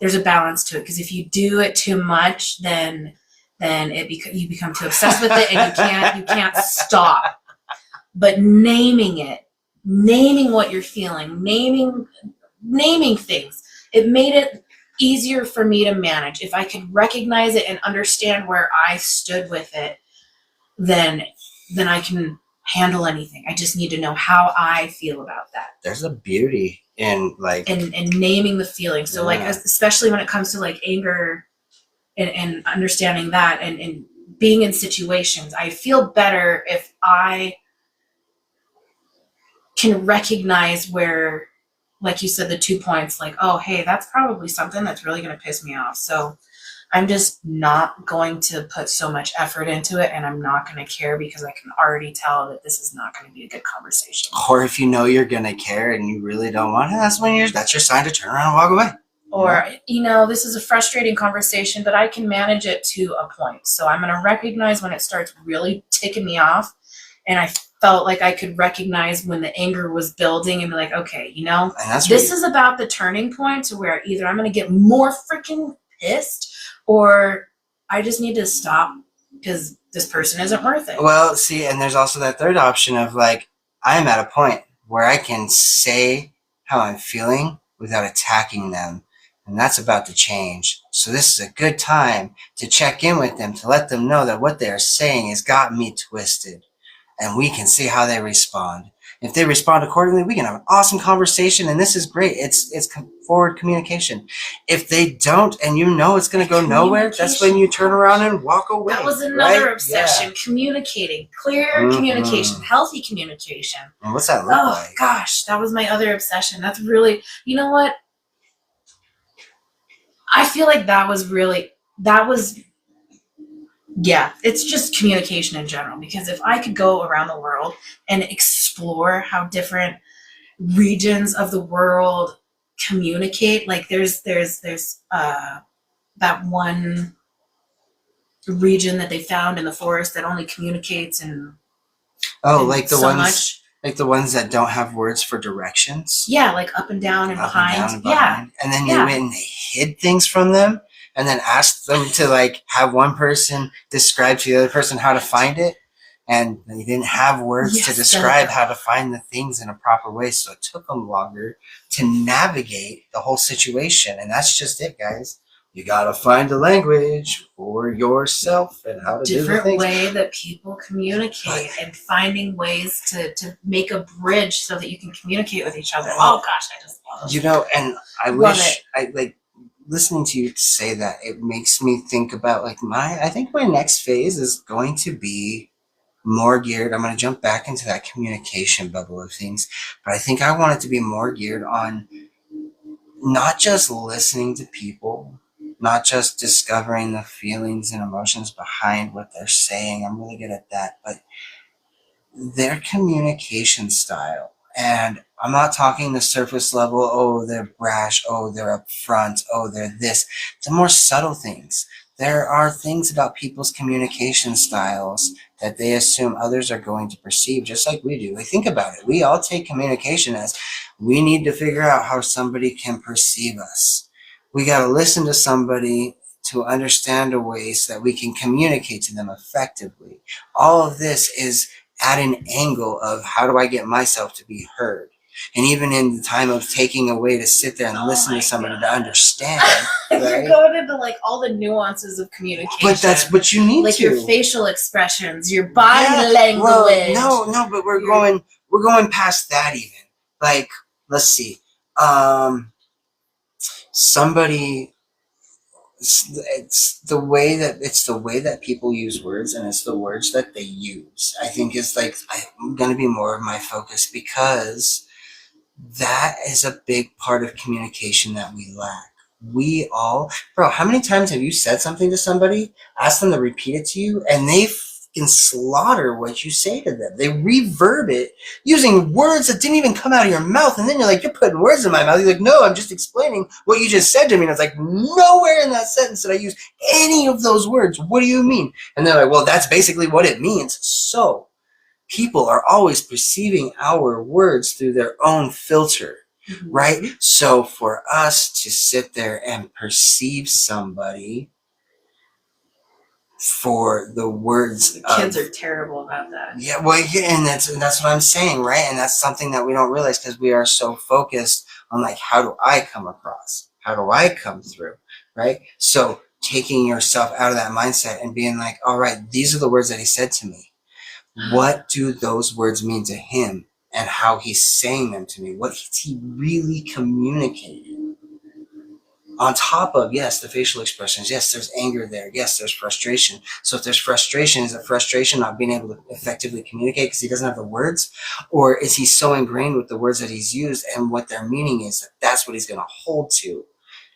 a balance to it, because if you do it too much, then you become too obsessed with it and you can't stop. But naming it, naming what you're feeling, naming things, it made it easier for me to manage. If I could recognize it and understand where I stood with it, then I can handle anything. I just need to know how I feel about that. There's a beauty in like and naming the feeling. So like, especially when it comes to like anger and understanding that and being in situations, I feel better if I can recognize where, like you said, the 2 points, like, oh, hey, that's probably something that's really going to piss me off. So I'm just not going to put so much effort into it, and I'm not going to care because I can already tell that this is not going to be a good conversation. Or if you know you're going to care and you really don't want to, that's your sign to turn around and walk away. Or, you know, this is a frustrating conversation, but I can manage it to a point. So I'm going to recognize when it starts really ticking me off, and felt like I could recognize when the anger was building and be like, okay, you know, And that's this is about the turning point to where either I'm going to get more freaking pissed or I just need to stop because this person isn't worth it. Well, see, and there's also that third option of like, I'm at a point where I can say how I'm feeling without attacking them. And that's about to change. So this is a good time to check in with them, to let them know that what they're saying has got me twisted. And we can see how they respond. If they respond accordingly, we can have an awesome conversation, and this is great. It's forward communication. If they don't, and you know it's going to go nowhere, that's when you turn around and walk away. That was another right? obsession. Yeah. Communicating, clear communication, healthy communication. And what's that look like? Gosh, that was my other obsession. That's really, you know what? I feel like yeah, it's just communication in general. Because if I could go around the world and explore how different regions of the world communicate, like there's that one region that they found in the forest that only communicates and like the so ones, much. like the ones that don't have words for directions. Yeah, like up and down and Up behind. and down and behind. And then you went and hid things from them, and then asked them to like have one person describe to the other person how to find it, and they didn't have words to describe how to find the things in a proper way, so it took them longer to navigate the whole situation. And that's just it, guys. You gotta find a language for yourself and how to do the different things. way that people communicate and finding ways to make a bridge so that you can communicate with each other. Oh gosh, I just love it. You know, and I Love wish I like listening to you say that. It makes me think about like I think my next phase is going to be more geared. I'm going to jump back into that communication bubble of things, but I think I want it to be more geared on not just listening to people, not just discovering the feelings and emotions behind what they're saying. I'm really good at that, but their communication style. And I'm not talking the surface level, oh, they're brash, oh, they're upfront, oh, they're this. The more subtle things. There are things about people's communication styles that they assume others are going to perceive, just like we do. Like, think about it. We all take communication as we need to figure out how somebody can perceive us. We got to listen to somebody to understand a way so that we can communicate to them effectively. All of this is at an angle of how do I get myself to be heard? And even in the time of taking away to sit there and listen to somebody to understand. Right? You're going into like all the nuances of communication. But that's what you need like to. your facial expressions, your body language. Well, no, but we're going past that even. Like, let's see. Somebody, it's the way that people use words, and it's the words that they use. I think is like I'm going to be more of my focus, because that is a big part of communication that we lack. We all, bro, how many times have you said something to somebody, asked them to repeat it to you, and they can slaughter what you say to them? They reverb it using words that didn't even come out of your mouth, and then you're like, you're putting words in my mouth. You're like, no, I'm just explaining what you just said to me. And it's like, nowhere in that sentence did I use any of those words. What do you mean? And they're like, well, that's basically what it means. So people are always perceiving our words through their own filter, right? So for us to sit there and perceive somebody for the words Kids are terrible about that. Yeah, well, yeah, and that's what I'm saying, right? And that's something that we don't realize, because we are so focused on like, how do I come across? How do I come through? Right? So taking yourself out of that mindset and being like, all right, these are the words that he said to me. What do those words mean to him, and how he's saying them to me? What is he really communicating? On top of, yes, the facial expressions. Yes, there's anger there. Yes, there's frustration. So if there's frustration, is it frustration not being able to effectively communicate because he doesn't have the words? Or is he so ingrained with the words that he's used and what their meaning is that that's what he's going to hold to?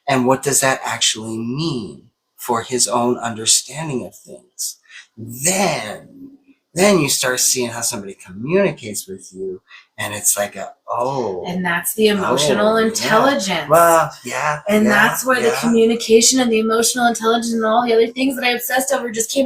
And what does that actually mean for his own understanding of things? Then you start seeing how somebody communicates with you, and it's like and that's the emotional intelligence. Yeah. Well, yeah. And that's where the communication and the emotional intelligence and all the other things that I obsessed over just came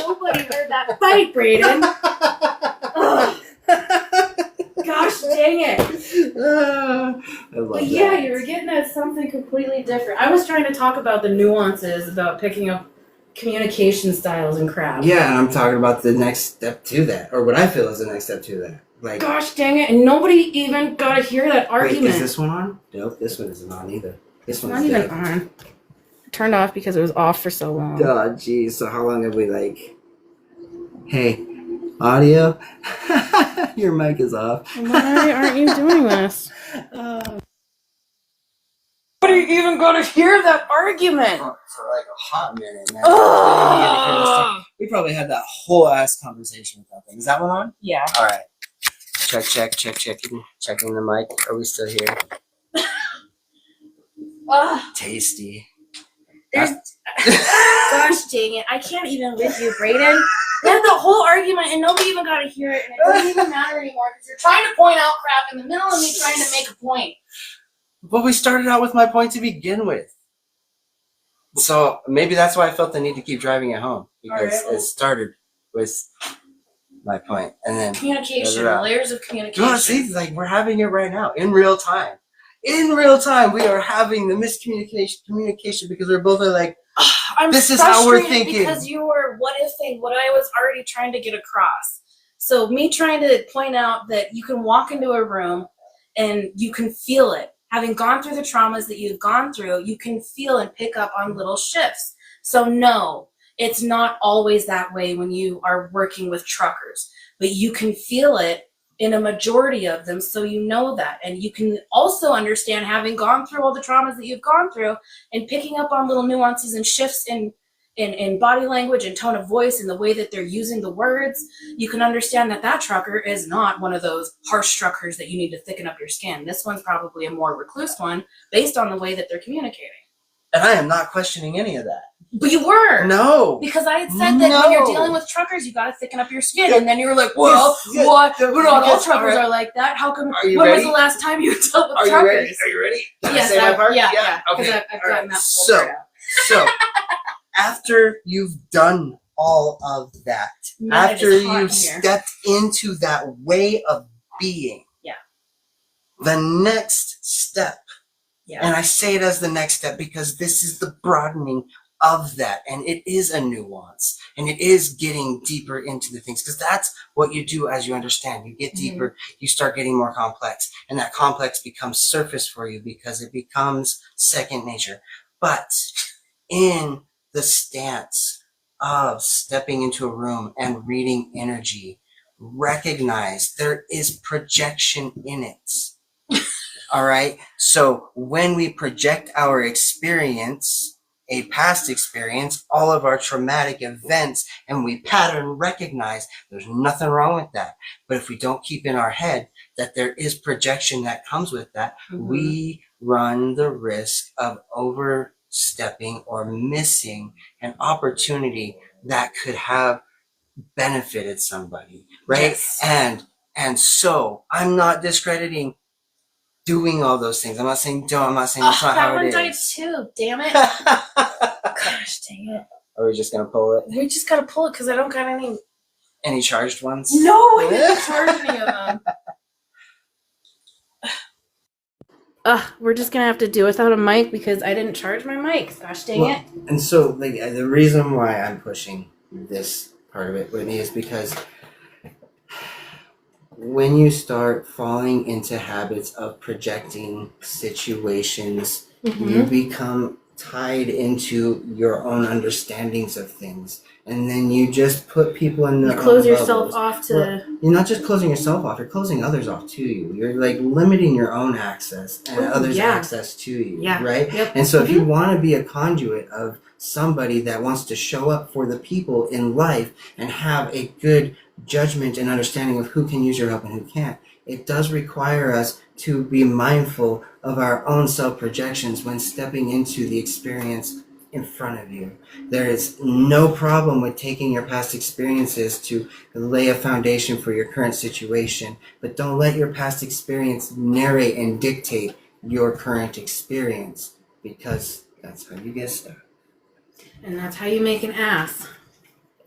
nobody heard that fight, Brayden. Ugh. Gosh dang it. I love But that. yeah, you were getting at something completely different. I was trying to talk about the nuances about picking up communication styles and crap. Yeah, and I'm talking about the next step to that, or what I feel is the next step to that. Like, Gosh dang it, and nobody even got to hear that wait, argument. is this one on? Nope, this one isn't on either. This It's one's not even dead. on. Turned off because it was off for so long. Oh, geez. So how long have we hey, audio? Your mic is off. Why aren't you doing this? Nobody even got to hear that argument. For like a hot minute, man. Ugh. We probably had that whole ass conversation with that thing. Is that one on? Yeah. All right. Checking the mic. Are we still here? Tasty. There's. Gosh dang it! I can't even with you, Brayden. They had the whole argument and nobody even got to hear it, and it doesn't even matter anymore because you're trying to point out crap in the middle of me trying to make a point. But we started out with my point to begin with. So maybe that's why I felt the need to keep driving it home. Because it started with my point. And then Communication, layers of communication. no, see, like we're having it right now in real time. In real time, we are having the miscommunication because we're both like, I'm this is how we're frustrated thinking. because you were what ifing what I was already trying to get across. So me trying to point out that you can walk into a room and you can feel it. Having gone through the traumas that you've gone through, you can feel and pick up on little shifts. So no, it's not always that way when you are working with truckers, but you can feel it in a majority of them, so you know that. And you can also understand, having gone through all the traumas that you've gone through and picking up on little nuances and shifts in body language and tone of voice and the way that they're using the words, you can understand that that trucker is not one of those harsh truckers that you need to thicken up your skin. This one's probably a more recluse one based on the way that they're communicating. and I am not questioning any of that. But you were. No. Because I had said that when you're No. dealing with truckers, you got to thicken up your skin. And then you were like, well, what? But not all truckers are like that. How come? Are you When ready? was the last time you dealt with Are you truckers? ready? Are you ready? Can Yes, I say my part? Yeah. Okay. I've All gotten right. that full part out. So, after you've done all of that, Man, it after is hot you've in here. stepped into that way of being, Yeah. the next step, Yeah. and I say it as the next step because this is the broadening of that, and it is a nuance, and it is getting deeper into the things, because that's what you do as you understand. You get deeper, you start getting more complex, and that complex becomes surface for you because it becomes second nature. But in the stance of stepping into a room and reading energy, recognize there is projection in it. All right. So when we project our experience, a past experience, all of our traumatic events, and we pattern recognize, there's nothing wrong with that. But if we don't keep in our head that there is projection that comes with that, we run the risk of overstepping or missing an opportunity that could have benefited somebody, right? Yes. And so I'm not discrediting doing all those things. I'm not saying don't. I'm not saying that's not that how one it died is. too. Damn it. Gosh dang it. Are we just gonna pull it? We just gotta pull it because I don't got any. Any charged ones? No, I didn't charge any of them. We're just gonna have to do without a mic because I didn't charge my mic. Gosh dang it. And so, like, the reason why I'm pushing this part of it, Whitney, is because when you start falling into habits of projecting situations, you become tied into your own understandings of things, and then you just put people in their You close own yourself bubbles. off to. Well, you're not just closing yourself off, you're closing others off to you. You're like limiting your own access and Ooh, others' yeah. access to you, Yeah. right? Yep. And so if you want to be a conduit of somebody that wants to show up for the people in life and have a good judgment and understanding of who can use your help and who can't, it does require us to be mindful of our own self-projections when stepping into the experience in front of you. There is no problem with taking your past experiences to lay a foundation for your current situation, but don't let your past experience narrate and dictate your current experience, because that's how you get stuck. And that's how you make an ass.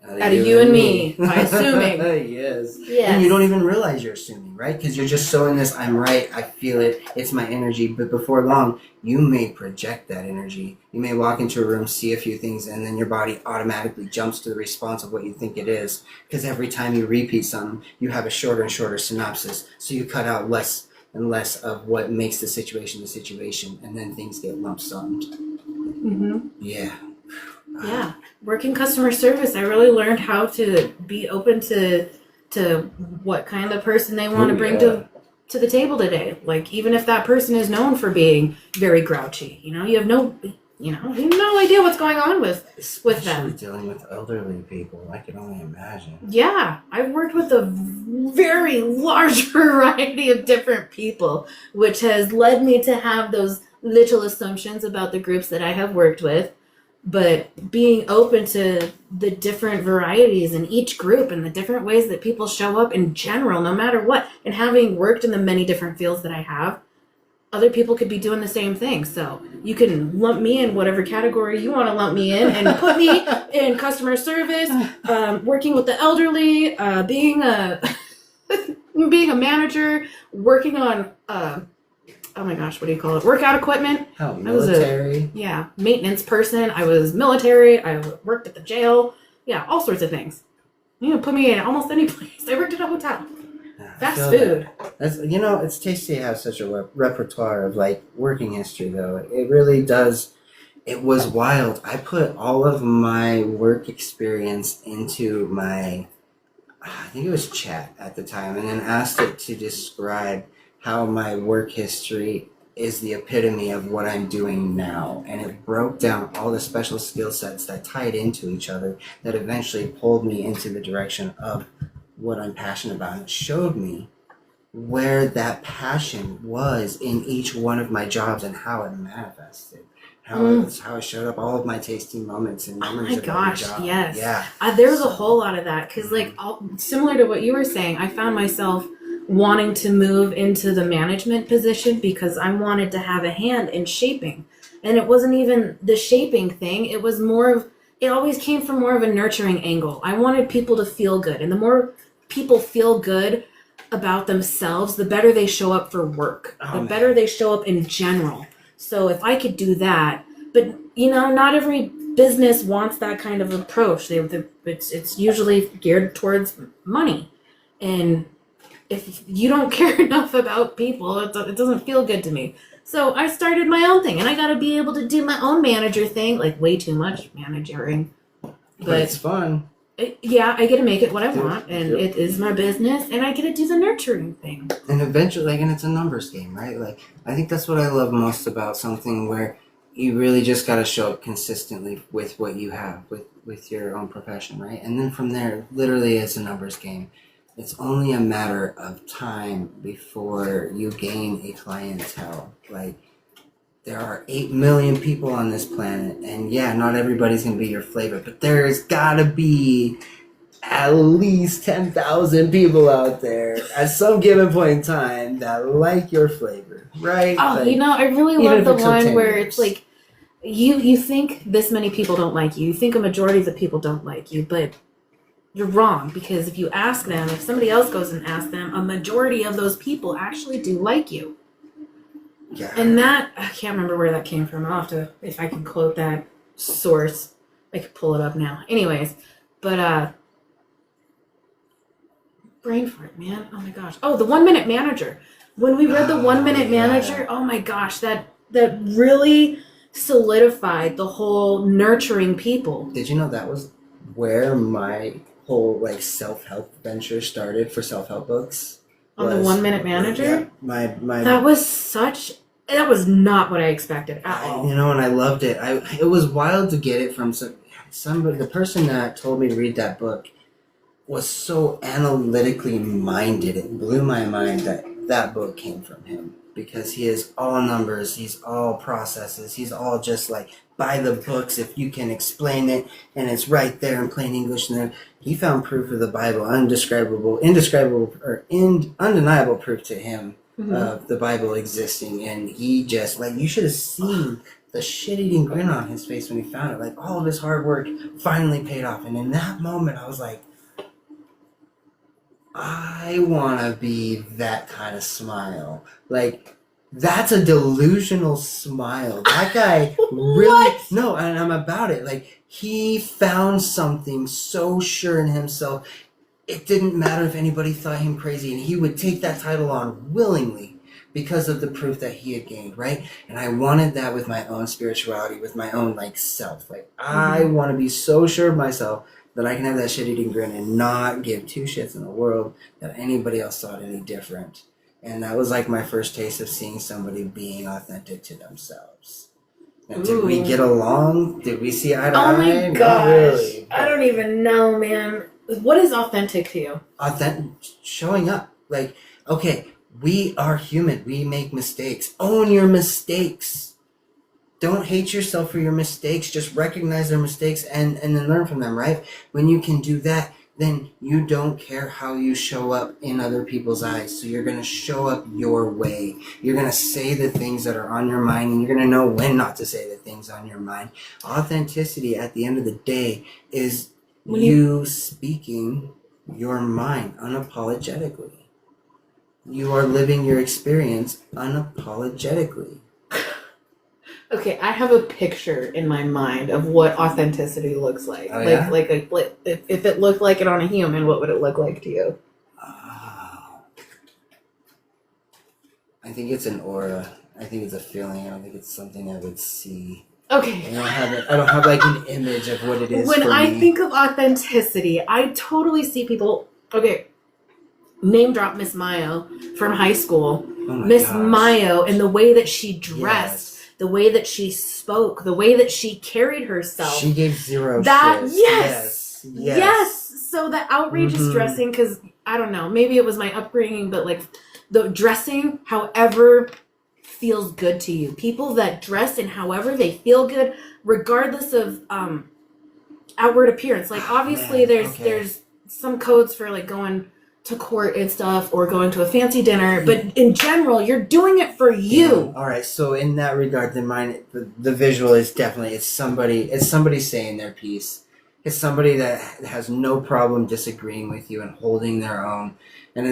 Out of you and me, by assuming. Yes. Yes. And you don't even realize you're assuming, right? Because you're just so in this, I'm right, I feel it, it's my energy. But before long, you may project that energy. You may walk into a room, see a few things, and then your body automatically jumps to the response of what you think it is. Because every time you repeat something, you have a shorter and shorter synopsis. So you cut out less and less of what makes the situation, and then things get lump summed. Mm-hmm. Yeah. Yeah, working customer service, I really learned how to be open to what kind of person they want to bring to the table today. Like, even if that person is known for being very grouchy, you have no idea what's going on with Especially them. dealing with elderly people, I can only imagine. Yeah, I've worked with a very large variety of different people, which has led me to have those little assumptions about the groups that I have worked with. But being open to the different varieties in each group and the different ways that people show up in general, no matter what, and having worked in the many different fields that I have, other people could be doing the same thing. So you can lump me in whatever category you want to lump me in and put me in customer service, working with the elderly, being a manager, working on oh my gosh, what do you call it? Workout equipment. Hell, I was military. maintenance person. I was military. I worked at the jail. Yeah, all sorts of things. You can put me in almost any place. I worked at a hotel. I Fast feel food. That's, it's tasty to have such a repertoire of like working history, though. It really does. It was wild. I put all of my work experience into my, I think it was chat at the time, and then asked it to describe how my work history is the epitome of what I'm doing now. And it broke down all the special skill sets that tied into each other that eventually pulled me into the direction of what I'm passionate about. And it showed me where that passion was in each one of my jobs and how it manifested. How it showed up, all of my tasty moments and memories of every job. Yes. Yeah. There was a whole lot of that because, similar to what you were saying, I found myself wanting to move into the management position because I wanted to have a hand in shaping. And it wasn't even the shaping thing. It was it always came from more of a nurturing angle. I wanted people to feel good. And the more people feel good about themselves, the better they show up for work. The better they show up in general. So if I could do that, but not every business wants that kind of approach. It's usually geared towards money. And if you don't care enough about people, it doesn't feel good to me. So I started my own thing, and I got to be able to do my own manager thing, like way too much managering. But it's fun. I get to make it what I want, and it is my business, and I get to do the nurturing thing. And eventually, and it's a numbers game, right? Like, I think that's what I love most about something where you really just got to show up consistently with what you have, with your own profession, right? And then from there, literally, it's a numbers game. It's only a matter of time before you gain a clientele. Like, there are 8 million people on this planet, and yeah, not everybody's going to be your flavor, but there's got to be at least 10,000 people out there at some given point in time that like your flavor, right? Oh, like, I really love the one where it's like, you think this many people don't like you. You think a majority of the people don't like you, but you're wrong, because if you ask them, if somebody else goes and asks them, a majority of those people actually do like you. Yeah. And that, I can't remember where that came from. I'll have to, if I can quote that source, I could pull it up now. Anyways, but, brain fart, man. Oh my gosh. Oh, the 1 Minute Manager. When we read the 1 Minute Manager, oh my gosh, that really solidified the whole nurturing people. Did you know that was where my whole self-help venture started for self-help books? On the 1 Minute Manager? Yeah, my that was not what I expected at all. and I loved it. It was wild to get it from somebody. The person that told me to read that book was so analytically minded. It blew my mind that book came from him, because he is all numbers, he's all processes, he's all just by the books. If you can explain it and it's right there in plain English, and then he found proof of the Bible, indescribable or undeniable proof to him of the Bible existing. And he just you should have seen the shit-eating grin on his face when he found it. Like, all of his hard work finally paid off. And in that moment, I was like, I want to be that kind of smile. Like, that's a delusional smile. That guy really... What? No, and I'm about it. Like, he found something so sure in himself. It didn't matter if anybody thought him crazy, and he would take that title on willingly because of the proof that he had gained, right? And I wanted that with my own spirituality, with my own, like, self. Like, I want to be so sure of myself that I can have that shit-eating grin and not give two shits in the world that anybody else thought any different. And that was like my first taste of seeing somebody being authentic to themselves. And did we Ooh. get along? Did we see eye to Oh eye? my Not gosh. really, I don't even know, man. What is authentic to you? authentic, showing up. Like, okay, we are human. We make mistakes. Own your mistakes. Don't hate yourself for your mistakes. Just recognize their mistakes and then learn from them, right? When you can do that, then you don't care how you show up in other people's eyes. So you're going to show up your way. You're going to say the things that are on your mind, and you're going to know when not to say the things on your mind. Authenticity, at the end of the day, is When you speaking your mind unapologetically. You are living your experience unapologetically. Okay, I have a picture in my mind of what authenticity looks like. Oh, yeah? Like if it looked like it on a human, what would it look like to you? Oh. I think it's an aura. I think it's a feeling. I don't think it's something I would see. Okay. I don't have like an image of what it is. When for I me. think of authenticity, I totally see people. Okay, name drop Miss Mayo from high school. Oh my Miss gosh. Mayo, and the way that she dressed, Yes. the way that she spoke, the way that she carried herself. She gave zero That- shits. yes! Yes. Yes. So the outrageous Mhm. dressing, because I don't know, maybe it was my upbringing, but like the dressing, however feels good to you. People that dress in however they feel good, regardless of outward appearance. Like obviously, Man, there's some codes for like going to court and stuff or going to a fancy dinner, but in general, you're doing it for you. All right. So in that regard, then mine, the visual is definitely it's somebody saying their piece. It's somebody that has no problem disagreeing with you and holding their own. And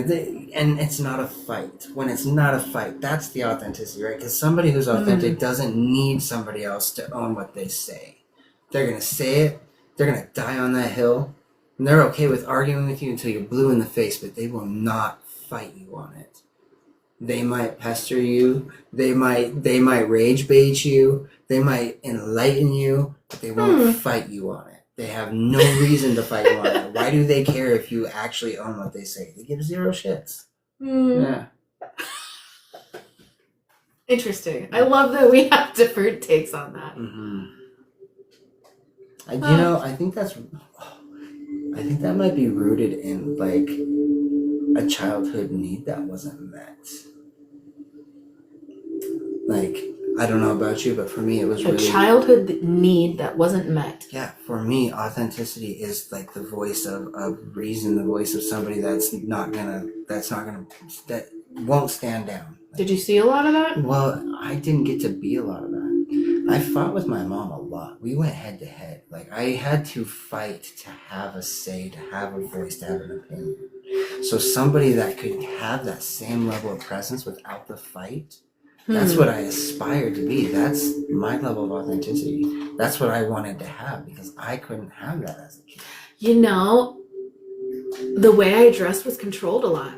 it's not a fight. When it's not a fight, that's the authenticity, right? Because somebody who's authentic doesn't need somebody else to own what they say. They're going to say it. They're going to die on that hill. And they're okay with arguing with you until you're blue in the face, but they will not fight you on it. They might pester you. They might rage bait you. They might enlighten you, but they won't fight you on it. They have no reason to fight you on it. Why do they care if you actually own what they say? They give zero shits. Yeah. Interesting. I love that we have different takes on that. Mm-hmm. I think that might be rooted in like a childhood need that wasn't met. Like, I don't know about you, but for me it was A really childhood need that wasn't met. yeah, for me, authenticity is like the voice of reason, the voice of somebody that won't stand down. Did you see a lot of that? Well, I didn't get to be a lot of that. I fought with my mom a lot. We went head to head. Like, I had to fight to have a say, to have a voice, to have an opinion. So somebody that could have that same level of presence without the fight, that's what I aspired to be. That's my level of authenticity. That's what I wanted to have because I couldn't have that as a kid. You know, the way I dressed was controlled a lot.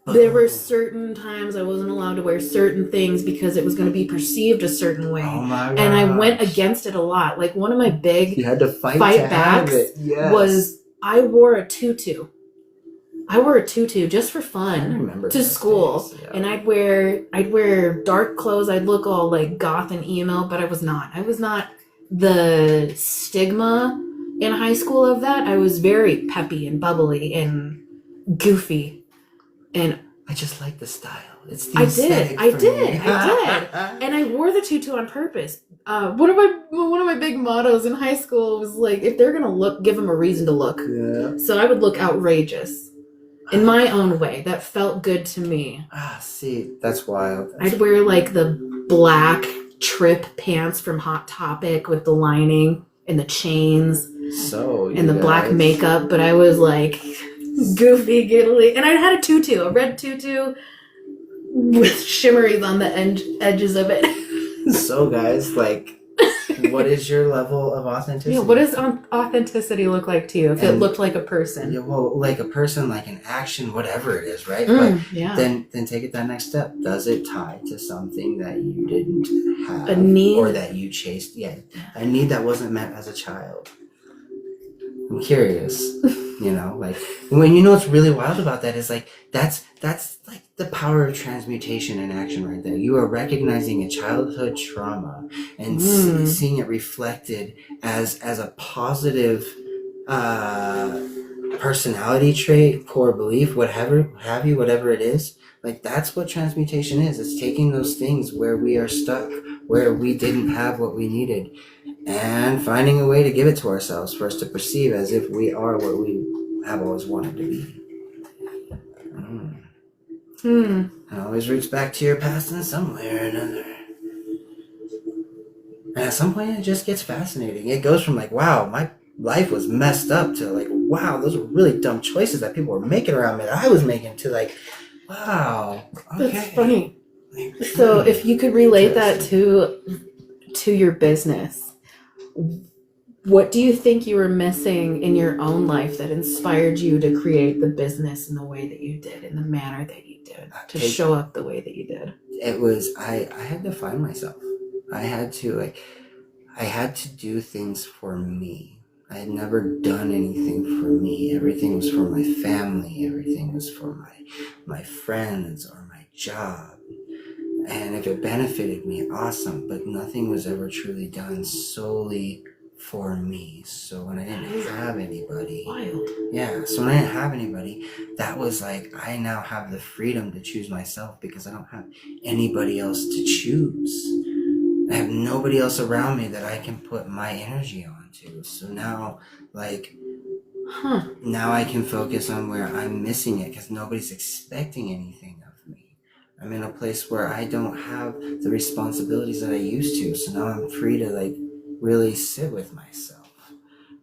There were certain times I wasn't allowed to wear certain things because it was going to be perceived a certain way. Oh my gosh. And I went against it a lot. Like one of my big You had to fight fight to have backs it. Yes. was I wore a tutu. I wore a tutu just for I fun remember to those school. days, yeah. And I'd wear dark clothes. I'd look all like goth and emo, but I was not. I was not the stigma in high school of that. I was very peppy and bubbly and goofy. And I just like the style. It's the I aesthetic did. for I me. did. And I wore the tutu on purpose. One of my big mottos in high school was like, if they're gonna look, give them a reason to look. Yeah. So I would look outrageous. in my own way that felt good to me. See, that's wild. I'd wear like the black trip pants from Hot Topic with the lining and the chains So and the you black guys- makeup, but I was like goofy, giggly, and I had a tutu, a red tutu with shimmeries on the edges of it. So guys, like, what is your level of authenticity? Yeah, what does authenticity look like to you? If it And- looked like a person, Yeah, well, like a person, like an action, whatever it is, right? yeah, But then take it that next step. Does it tie to something that you didn't have, a need. or that you chased? Yeah, a need that wasn't met as a child. I'm curious, you know, like when you know what's really wild about that is like that's like the power of transmutation in action right there. You are recognizing a childhood trauma and seeing it reflected as a positive personality trait, core belief, whatever it is. Like that's what transmutation is. It's taking those things where we are stuck, where we didn't have what we needed, and finding a way to give it to ourselves for us to perceive as if we are what we have always wanted to be. It always roots back to your past in some way or another. And at some point it just gets fascinating. It goes from like, wow, my life was messed up, to like, wow, those were really dumb choices that people were making around me that I was making, to like, wow, okay. That's funny. So if you could relate that to your business, what do you think you were missing in your own life that inspired you to create the business in the way that you did, in the manner that you did, to show up the way that you did? It was I had to find myself. I had to do things for me. I had never done anything for me. Everything was for my family. Everything was for my friends or my job. And if it benefited me, awesome. But nothing was ever truly done solely for me. So when I didn't have anybody, Wild. yeah, so when I didn't have anybody, that was like, I now have the freedom to choose myself because I don't have anybody else to choose. I have nobody else around me that I can put my energy onto. So now, like, now I can focus on where I'm missing it because nobody's expecting anything of me. I'm in a place where I don't have the responsibilities that I used to. So now I'm free to like really sit with myself,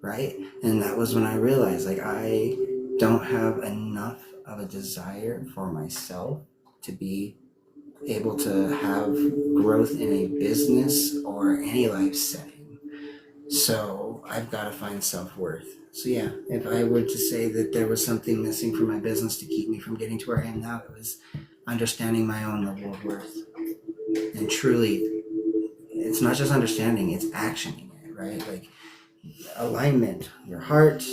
right? And that was when I realized like I don't have enough of a desire for myself to be able to have growth in a business or any life setting. So I've got to find self-worth. So yeah, if I were to say that there was something missing from my business to keep me from getting to where I am now, it was understanding my own level of worth. And truly, it's not just understanding, it's actioning it, right? Like alignment, your heart,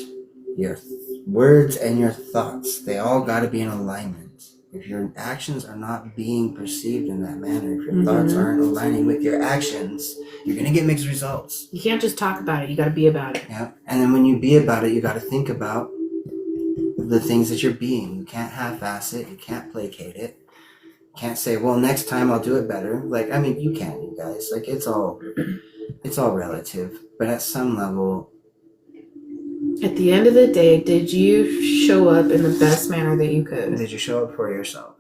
your words, and your thoughts, they all got to be in alignment. If your actions are not being perceived in that manner, if your thoughts aren't aligning with your actions, you're going to get mixed results. You can't just talk about it, you got to be about it. Yeah. And then when you be about it, you got to think about the things that you're being. You can't half-ass it. You can't placate it. You can't say, well, next time I'll do it better. Like, I mean, you can, you guys. Like, it's all relative. But at some level, At the end of the day, did you show up in the best manner that you could? did you show up for yourself?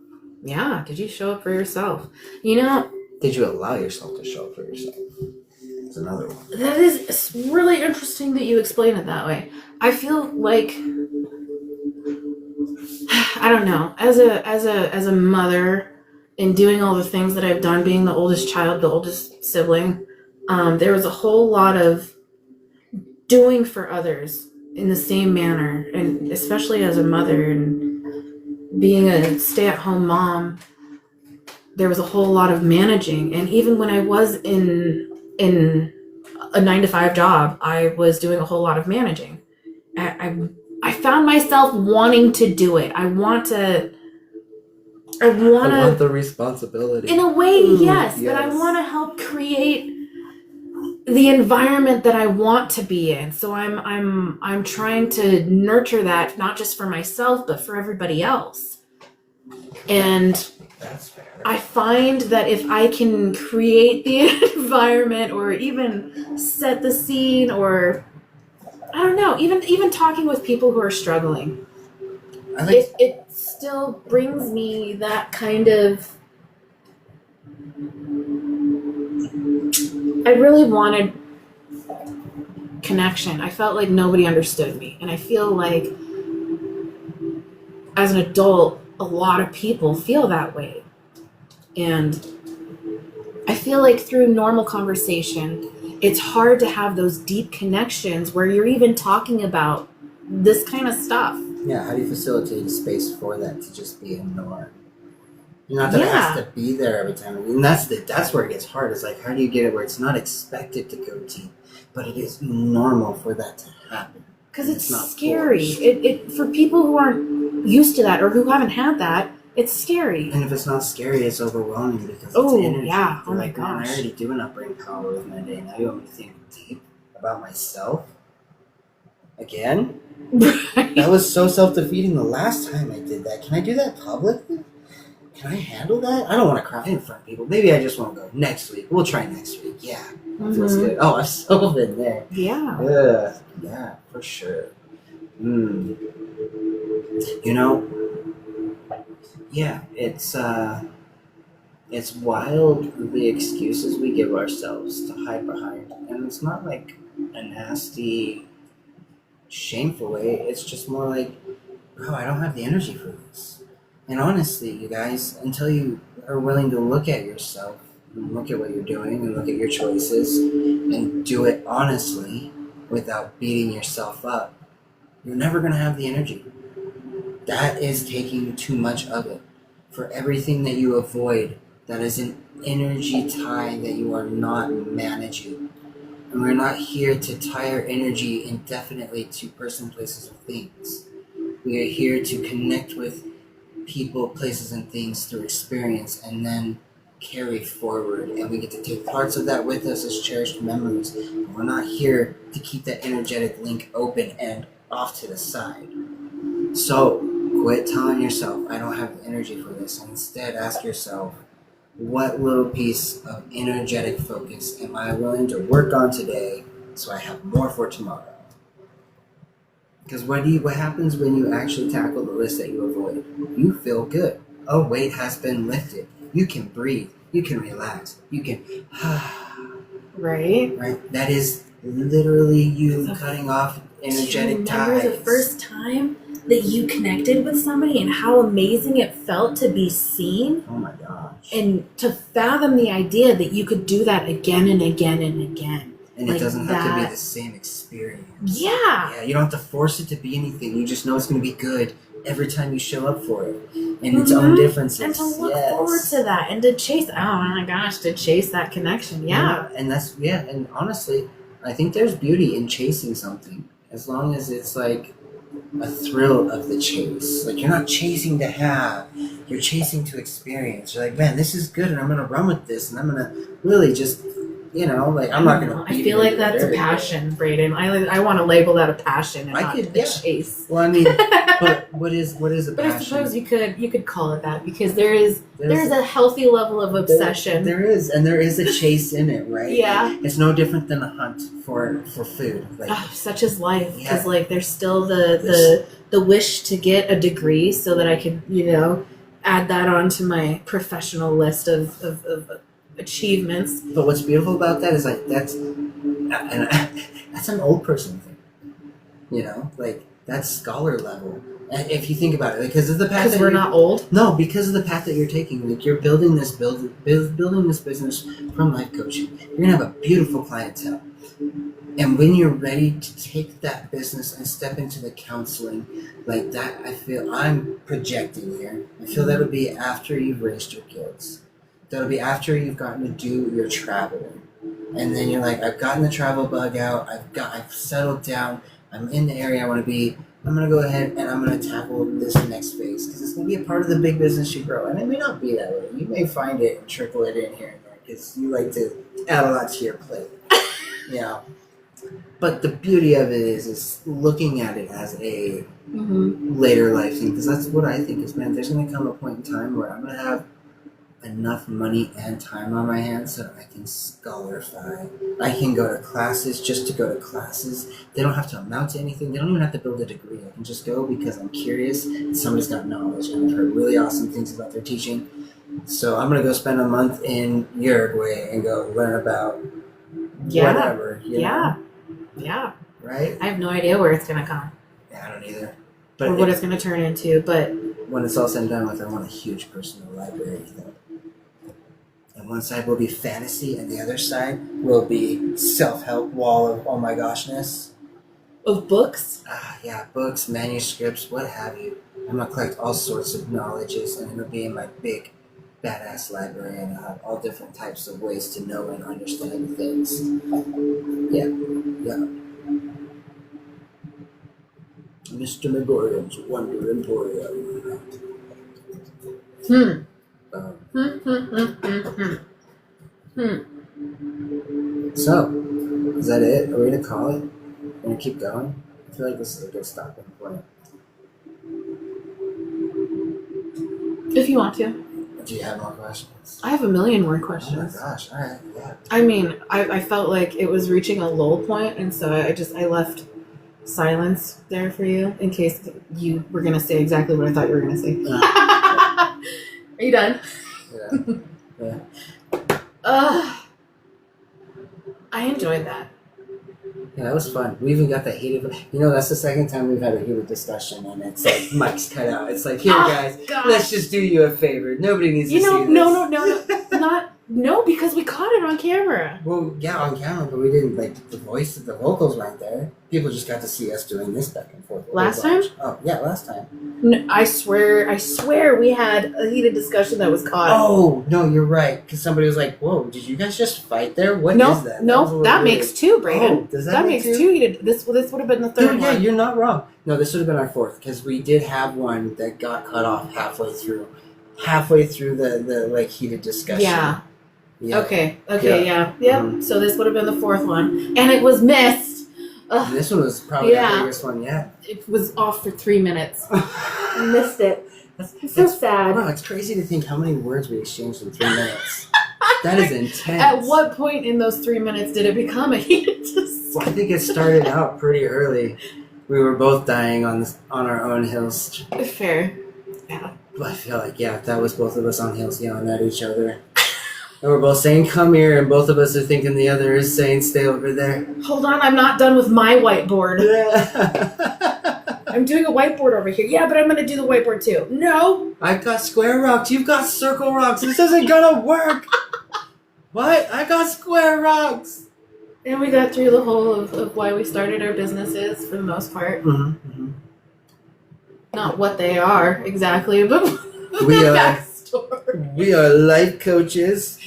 Yeah, did you show up for yourself? You know, Did you allow yourself to show up for yourself? It's another one. that is, it's really interesting that you explain it that way. I feel like, I don't know, as a mother, and doing all the things that I've done, being the oldest child, the oldest sibling, there was a whole lot of doing for others in the same manner, and especially as a mother and being a stay-at-home mom, there was a whole lot of managing. And even when I was in a 9-to-5 job, I was doing a whole lot of managing. I found myself wanting to do it. I want the responsibility. in a way, yes, yes. but I want to help create the environment that I want to be in. So I'm trying to nurture that, not just for myself, but for everybody else. And That's fair. I find that if I can create the environment or even set the scene, or I don't know, even talking with people who are struggling, I like it still brings me that kind of. I really wanted connection. I felt like nobody understood me. And I feel like as an adult, a lot of people feel that way. And I feel like through normal conversation, it's hard to have those deep connections where you're even talking about this kind of stuff. Yeah, how do you facilitate a space for that to just be a norm? Not that it Yeah. has to be there every time. And that's where it gets hard. Is like, how do you get it where it's not expected to go deep, but it is normal for that to happen? Because it's not scary. forced. It for people who aren't used to that or who haven't had that, it's scary. And if it's not scary, it's overwhelming because Oh, it's energy. yeah. Oh You're my like, man, I gosh. already do enough brain power with my day. Now you want me to think deep about myself? Again? That was so self-defeating the last time I did that. Can I do that publicly? Can I handle that? I don't want to cry in front of people. Maybe I just want to go next week. We'll try next week. Yeah. That feels Mhm. good. Oh, I've so been there. Yeah. Yeah, for sure. You know, yeah, it's wild the excuses we give ourselves to hide behind. And it's not like a nasty, shameful way. It's just more like, bro, I don't have the energy for this. And honestly, you guys, until you are willing to look at yourself and look at what you're doing and look at your choices and do it honestly without beating yourself up, you're never going to have the energy. That is taking too much of it. For everything that you avoid, that is an energy tie that you are not managing. And we're not here to tie our energy indefinitely to person, places, or things. We are here to connect with people, places, and things through experience and then carry forward. And we get to take parts of that with us as cherished memories. And we're not here to keep that energetic link open and off to the side. So quit telling yourself, I don't have the energy for this. And instead ask yourself, what little piece of energetic focus am I willing to work on today so I have more for tomorrow? Because what happens when you actually tackle the list that you avoid? You feel good. A weight has been lifted. You can breathe. You can relax. You can, Right? right? That is literally you So- cutting off Do you energetic remember ties. the first time that you connected with somebody and how amazing it felt to be seen Oh my gosh. and to fathom the idea that you could do that again and again and again. And like it doesn't have to that. be the same experience. Yeah. Yeah, you don't have to force it to be anything. You just know it's going to be good every time you show up for it. And its own Mhm. differences. And to look Yes. forward to that and to chase, oh my gosh, to chase that connection. Yeah. And and honestly, I think there's beauty in chasing something as long as it's like a thrill of the chase. Like you're not chasing to have, you're chasing to experience. You're like, man, this is good and I'm gonna run with this and I'm gonna really just, like I'm not gonna I beat feel it like into that's a dirt. passion, Braden. I want to label that a passion and I not could- a yeah. chase. Well, I mean, but what is a But I passion? suppose you could call it that because there's a healthy level of obsession. There is a chase in it, right? Yeah. It's no different than a hunt for food. Like Such is life because Yeah. like there's still the wish to get a degree so that I could add that onto my professional list of achievements. But what's beautiful about that is like that's an old person thing, like that's scholar level. And if you think about it, because of the path Because that we're you're- not old. No, because of the path that you're taking, like you're building this building this business from life coaching. You're gonna have a beautiful clientele, and when you're ready to take that business and step into the counseling, like that, I feel I'm projecting here. I feel that'll be after you've raised your kids. That'll be after you've gotten to do your traveling, and then you're like, I've gotten the travel bug out. I've settled down. I'm in the area I want to be. I'm going to go ahead and I'm going to tackle this next phase because it's going to be a part of the big business you grow. And it may not be that way. You may find it and trickle it in here and there because you like to add a lot to your plate. But the beauty of it is looking at it as a later life thing because that's what I think is, man, there's going to come a point in time where I'm going to have enough money and time on my hands so that I can scholarify. I can go to classes just to go to classes. They don't have to amount to anything. They don't even have to build a degree. I can just go because I'm curious and somebody's got knowledge and I've heard really awesome things about their teaching. So I'm gonna go spend a month in Uruguay and go learn about Yeah. whatever. You Yeah. know? Yeah. Right? I have no idea where it's gonna come Yeah, I don't either. or But what it's gonna turn into, but when it's all said and done with, I want a huge personal library thing. And one side will be fantasy, and the other side will be self-help wall of oh my goshness. of books. Yeah, books, manuscripts, what have you. I'm gonna collect all sorts of knowledges, and it'll be in my big, badass library, and I'll have all different types of ways to know and understand things. Yeah. Mr. Megorium's Wonder Emporium. Hmm. Um, Hmm. Hmm. Hmm. Hmm. So, is that it? Are we gonna call it? Are we gonna keep going? I feel like this is a good stopping point. If you want to. Do you have more questions? I have a million more Oh my questions. gosh! All right, yeah. I mean, I felt like it was reaching a lull point, and so I left silence there for you in case you were gonna say exactly what I thought you were gonna say. Are you done? Yeah. I enjoyed that. Yeah, that was fun. We even got the heated. That's the second time we've had a heated discussion, and it's like mic's cut out. It's like, here, Oh, guys, gosh. let's just do you a favor. Nobody needs to see this. No, because we caught it on camera. Well, yeah, on camera, but we didn't the voice, the vocals weren't there. People just got to see us doing this back and forth. Last time? Oh, yeah, last time. No, I swear we had a heated discussion that was caught. Oh, no, you're right. Because somebody was like, whoa, did you guys just fight there? What is that? was a No, little that weird. makes two, Brayden. Oh, does that that make makes two? two heated. This would have been the third Yeah, one. you're not wrong. No, this would have been our fourth because we did have one that got cut off halfway through the heated discussion. Yeah. Yeah. Okay. Yeah. Yeah. Mhm. So this would have been the fourth one, and it was missed. And this one was probably Yeah. the biggest one yet. It was off for 3 minutes. I missed it. I'm so sad. Wow, it's crazy to think how many words we exchanged in 3 minutes. That is intense. At what point in those 3 minutes did it become a heated discussion? Well, I think it started out pretty early. We were both dying on our own hills. Fair. Yeah. But I feel like, that was both of us on hills yelling at each other. And we're both saying, come here, and both of us are thinking the other is saying, stay over there. Hold on, I'm not done with my whiteboard. Yeah. I'm doing a whiteboard over here. Yeah, but I'm gonna do the whiteboard too. No. I've got square rocks, you've got circle rocks. This isn't gonna work. What? I got square rocks. And we got through the whole of why we started our businesses for the most part. Mm-hmm. Not what they are exactly, but We the are- backstory. We are life coaches,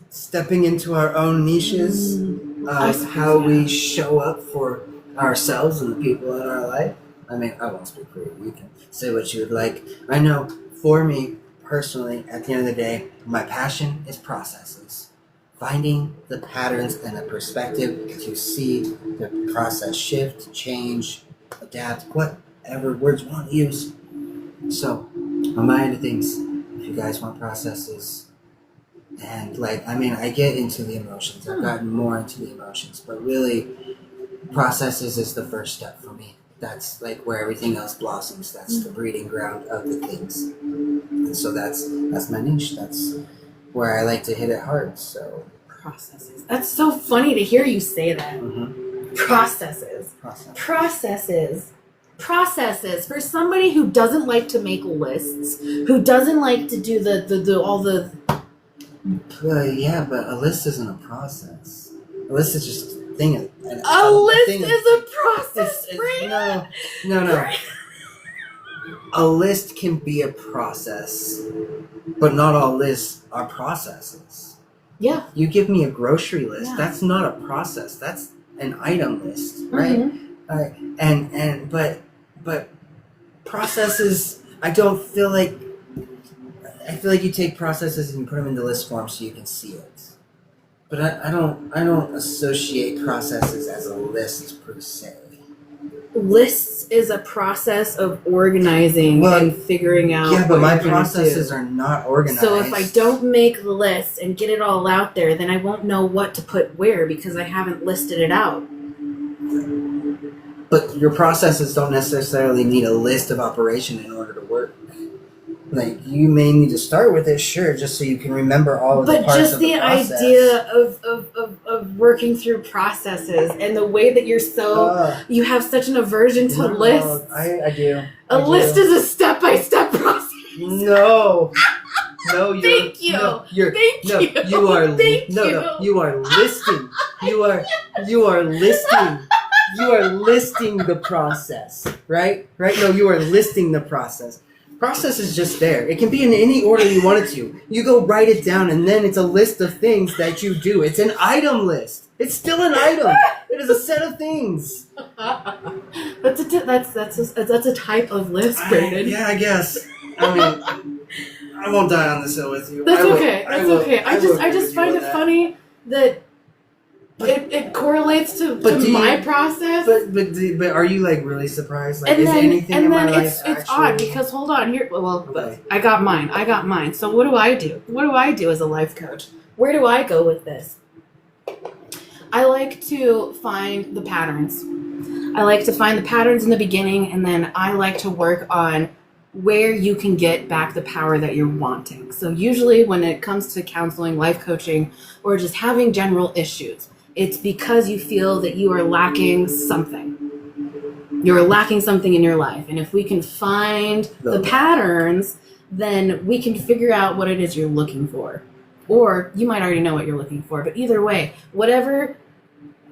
stepping into our own niches I of suppose, how we yeah. show up for ourselves and the people in our life. I mean, I won't speak for you. You can say what you would like. I know, for me personally, at the end of the day, my passion is processes. Finding the patterns and the perspective to see the process shift, change, adapt, whatever words you want to use. So, on my end of things, if you guys want processes, and I get into the emotions. I've gotten more into the emotions, but really, processes is the first step for me. That's where everything else blossoms. That's the breeding ground of the things, and so that's my niche. That's where I like to hit it hard. So Processes. That's so funny to hear you say that. Processes. process. Processes. For somebody who doesn't like to make lists, who doesn't like to do all the Yeah, but a list isn't a process. A list is just a thing. a list is a process, Brayden. No. A list can be a process, but not all lists are processes. Yeah. You give me a grocery list. Yeah. That's not a process. That's an item list, right? Mhm. All right. But processes. I feel like you take processes and you put them into list form so you can see it. But I don't associate processes as a list per se. Lists is a process of organizing Well, and figuring out. Yeah, but what my you're gonna processes do. are not organized. So if I don't make lists and get it all out there, then I won't know what to put where because I haven't listed it out. But your processes don't necessarily need a list of operation in order to work. Like, you may need to start with it, sure, just so you can remember all of the But parts just of the the process. idea of working through processes and the way that you're so you have such an aversion to lists. I do. A list is a step-by-step process. No. No, you're. Thank you. No, you're. Thank no, you. you are. Thank no, you. no, you are listing. You are listing. You are listing the process, right? Right? No, you are listing the process. Process is just there. It can be in any order you want it to. You go write it down, and then it's a list of things that you do. It's an item list. It's still an item. It is a set of things. That's a type of list, Brandon. Yeah, I guess. I mean, I won't die on this hill with you. That's I will- okay. I That's will- okay. I will just agree with you find on it that. funny that it correlates to But do my you- process. But are you like really surprised? Like, and is then anything in my life it's actually... odd because hold on here. Well, Okay. I got mine. So what do I do? What do I do as a life coach? Where do I go with this? I like to find the patterns. I like to find the patterns in the beginning, and then I like to work on where you can get back the power that you're wanting. So usually when it comes to counseling, life coaching, or just having general issues, it's because you feel that you are lacking something. You're lacking something in your life. And if we can find the patterns, then we can figure out what it is you're looking for. Or you might already know what you're looking for, but either way, whatever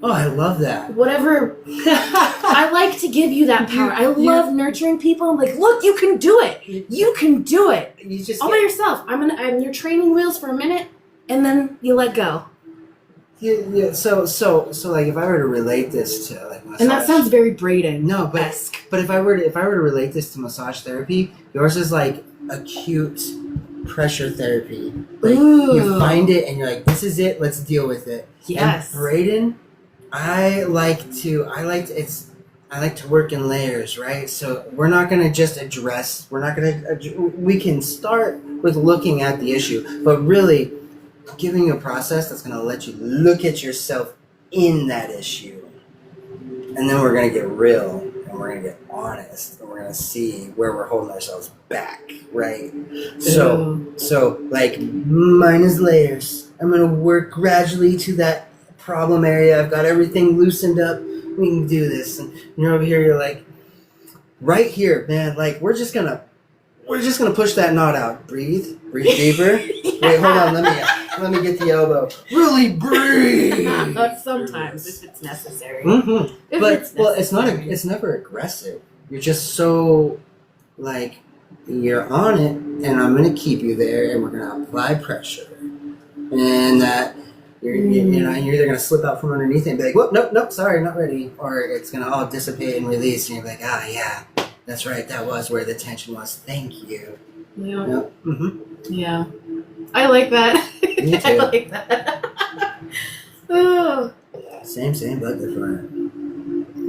Oh, I love that. I like to give you that power. I love nurturing people. I'm like, look, you can do it. You can do it. You just All by yourself. I'm your training wheels for a minute, and then you let go. yeah. So like, if I were to relate this to like massage, And that sounds very Braden. no, but esque. if I were to relate this to massage therapy, yours is like acute pressure therapy. Like, Ooh. you find it and you're like, this is it. Let's deal with it. Yes. And Braden, I like to work in layers, right? So we're not going to just address, we can start with looking at the issue, but really giving you a process that's going to let you look at yourself in that issue. And then we're going to get real and we're going to get honest and we're going to see where we're holding ourselves back, right? So like, mine is layers. I'm going to work gradually to that problem area. I've got everything loosened up. We can do this. And you're over here, you're like, right here, man, like, we're just gonna push that knot out. Breathe deeper. Wait, hold on, let me get the elbow. Really breathe. Sometimes, if it's necessary. Mm-hmm. If But it's well, it's necessary. it's never aggressive. You're just so like, you're on it, and I'm gonna keep you there, and we're gonna apply pressure, and that. You're either going to slip out from underneath it and be like, whoop, nope, sorry, not ready. Or it's going to all dissipate and release, and you're like, yeah, that's right, that was where the tension was. Thank you. Yeah. Yep. Mm-hmm. Yeah. I like that. Me I too. like that. Oh. Same, but different.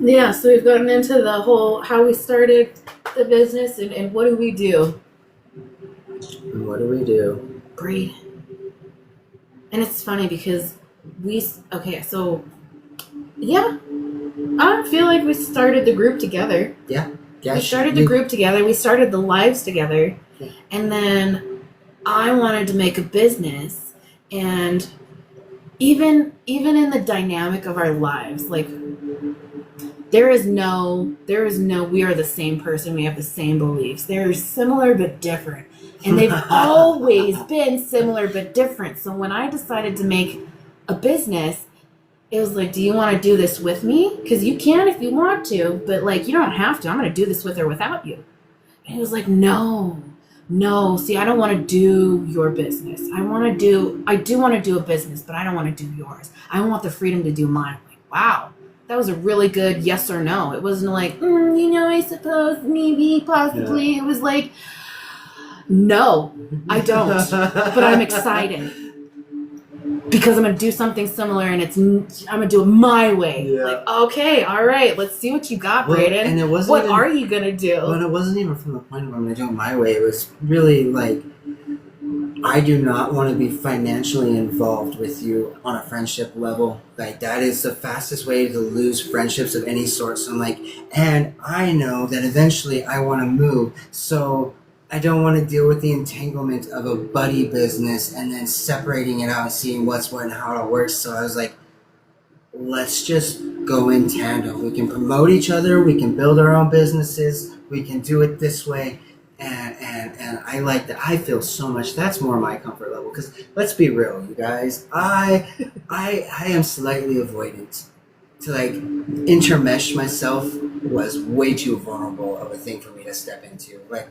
Yeah, so we've gotten into the whole how we started the business and what do we do? And what do we do? Breathe. And it's funny because I feel like we started the group together. We started the group together. We started the lives together. Yeah. And then I wanted to make a business. And even in the dynamic of our lives, like there is no we are the same person, we have the same beliefs. They're similar but different. And they've always been similar but different. So when I decided to make a business, it was like, do you want to do this with me? Because you can if you want to, but like you don't have to. I'm going to do this with or without you. And he was like, no. See, I don't want to do your business. I do want to do a business, but I don't want to do yours. I want the freedom to do mine. I'm like, wow. That was a really good yes or no. It wasn't like, I suppose, maybe, possibly. Yeah. It was like, no, I don't, but I'm excited. because I'm gonna do something similar and I'm gonna do it my way. Yeah. Like, okay, all right, let's see what you got, Well, Brayden. and it wasn't What even, are you gonna do? Well, it wasn't even from the point of I'm going to do it my way. It was really like, I do not want to be financially involved with you on a friendship level. Like, that is the fastest way to lose friendships of any sort. So I'm like, and I know that eventually I want to move. So I don't want to deal with the entanglement of a buddy business and then separating it out and seeing what's what and how it all works. So I was like, let's just go in tandem. We can promote each other. We can build our own businesses. We can do it this way. And I like that. I feel so much. That's more my comfort level. Because let's be real, you guys. I am slightly avoidant. To like intermesh myself was way too vulnerable of a thing for me to step into. Like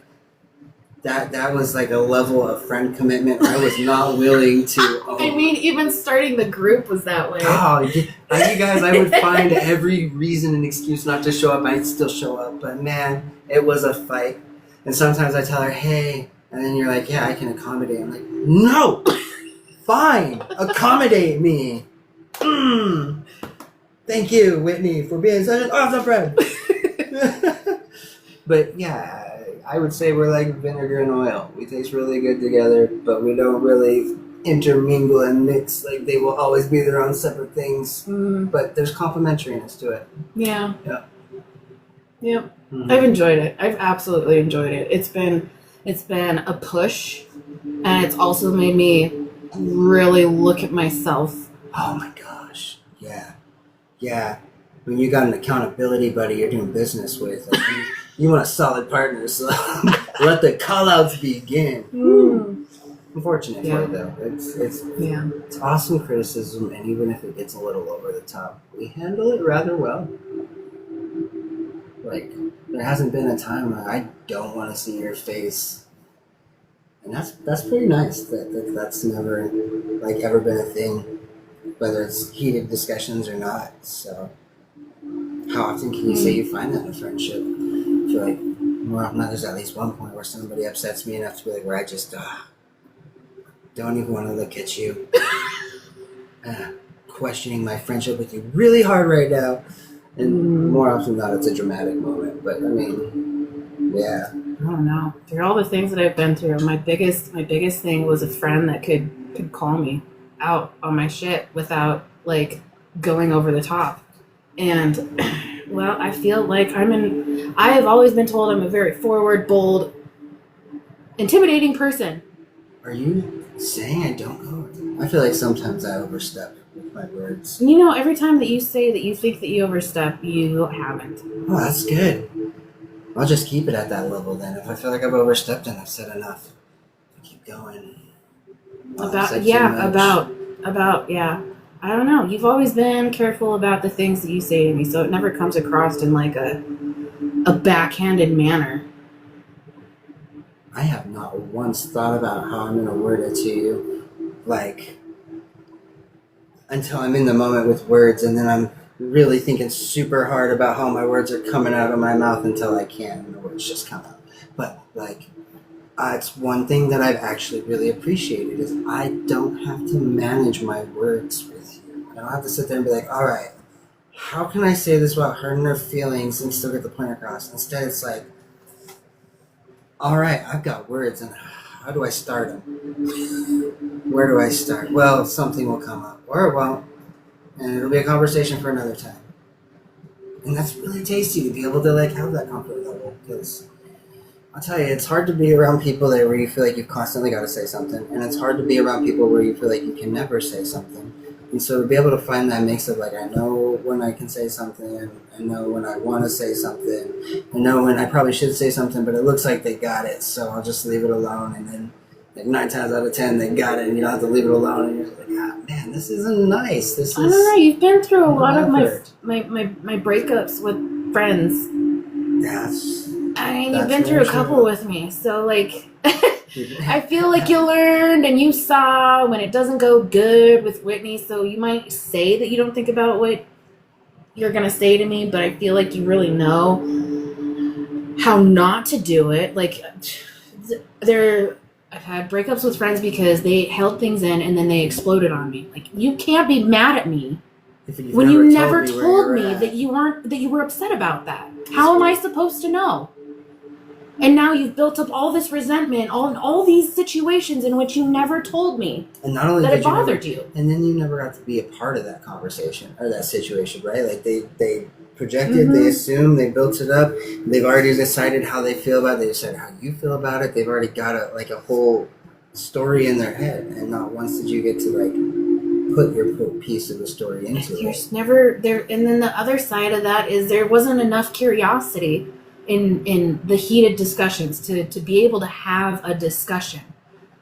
that was like a level of friend commitment I was not willing to. I mean, even starting the group was that way. Oh, you guys, I would find every reason and excuse not to show up. I'd still show up, but man, it was a fight. And sometimes I tell her, hey, and then you're like, yeah, I can accommodate. I'm like, no, fine, accommodate me. Thank you, Whitney, for being such an awesome friend. But yeah, I would say we're like vinegar and oil. We taste really good together, but we don't really intermingle and mix. Like, they will always be their own separate things. But there's complementariness to it. Yeah. Yeah. Yep. Mhm. I've enjoyed it. I've absolutely enjoyed it. It's been a push, and it's also made me really look at myself. Oh my gosh. Yeah. Yeah. When you got an accountability buddy you're doing business with, like, you want a solid partner, so let the call outs begin. Unfortunate for it though. It's awesome criticism, and even if it gets a little over the top, we handle it rather well. Like, there hasn't been a time where I don't want to see your face. And that's pretty nice. That's never like ever been a thing, whether it's heated discussions or not. So, how often can you say you find that in a friendship? I feel like more often than not, there's at least one point where somebody upsets me enough to be like, where I just don't even want to look at you. Questioning my friendship with you really hard right now. And more often than not, it's a dramatic moment. But I mean, yeah. I don't know. Through all the things that I've been through, my biggest thing was a friend that could call me out on my shit without like going over the top. And well, I feel like I have always been told I'm a very forward, bold, intimidating person. Are you saying I don't know? I feel like sometimes I overstep with my words. You know, every time that you say that you think that you overstep, you haven't. Oh, that's good. I'll just keep it at that level then. If I feel like I've overstepped and I've said enough, I keep going. About yeah. I don't know. You've always been careful about the things that you say to me, so it never comes across in like a backhanded manner. I have not once thought about how I'm gonna word it to you, like, until I'm in the moment with words, and then I'm really thinking super hard about how my words are coming out of my mouth until I can't, and the words just come out. But like, it's one thing that I've actually really appreciated is I don't have to manage my words with you. I don't have to sit there and be like, all right, how can I say this without hurting her feelings and still get the point across? Instead, it's like, all right, I've got words, and how do I start them? Where do I start? Well, something will come up, or it won't, and it'll be a conversation for another time. And that's really tasty to be able to like have that comfort level, because I'll tell you, it's hard to be around people where you feel like you've constantly got to say something, and it's hard to be around people where you feel like you can never say something. And so to be able to find that mix of like, I know when I can say something, I know when I want to say something, I know when I probably should say something, but it looks like they got it, so I'll just leave it alone. And then like 9 times out of 10 they got it, and you don't have to leave it alone. And you're like, ah, man, this isn't nice. This is. I don't know. You've been through a lot of effort. my breakups with friends. That's. I mean, That's you've been through a very couple true. with me, so like, I feel like you learned and you saw when it doesn't go good with Whitney. So you might say that you don't think about what you're gonna say to me, but I feel like you really know how not to do it. Like, I've had breakups with friends because they held things in and then they exploded on me. Like, you can't be mad at me If you've when you never where told you're me at. that you were upset about that. How am I supposed to know? And now you've built up all this resentment, all these situations in which you never told me And not only that did it you never, bothered you. and then you never got to be a part of that conversation or that situation, right? Like they projected, Mhm. they assumed, they built it up. They've already decided how they feel about it. They decided how you feel about it. They've already got a whole story in their head, and not once did you get to like put your piece of the story into it. There's never there, and then the other side of that is there wasn't enough curiosity in the heated discussions to be able to have a discussion.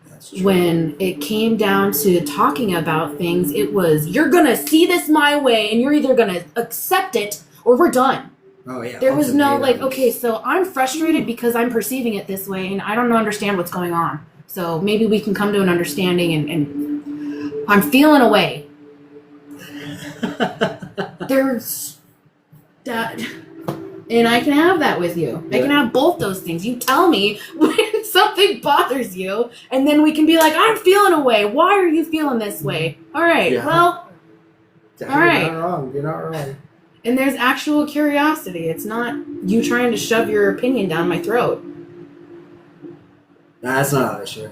That's true. When it came down to talking about things, it was, you're gonna see this my way and you're either gonna accept it or we're done. Oh yeah. There was no ultimately, like, okay, so I'm frustrated because I'm perceiving it this way and I don't understand what's going on. So maybe we can come to an understanding and I'm feeling away. There's that, and I can have that with you. I can have both those things. You tell me when something bothers you, and then we can be like, I'm feeling away. Why are you feeling this way? All right, Yeah. well, You're all right. not wrong. You're not wrong. And there's actual curiosity. It's not you trying to shove your opinion down my throat. No, that's not always true.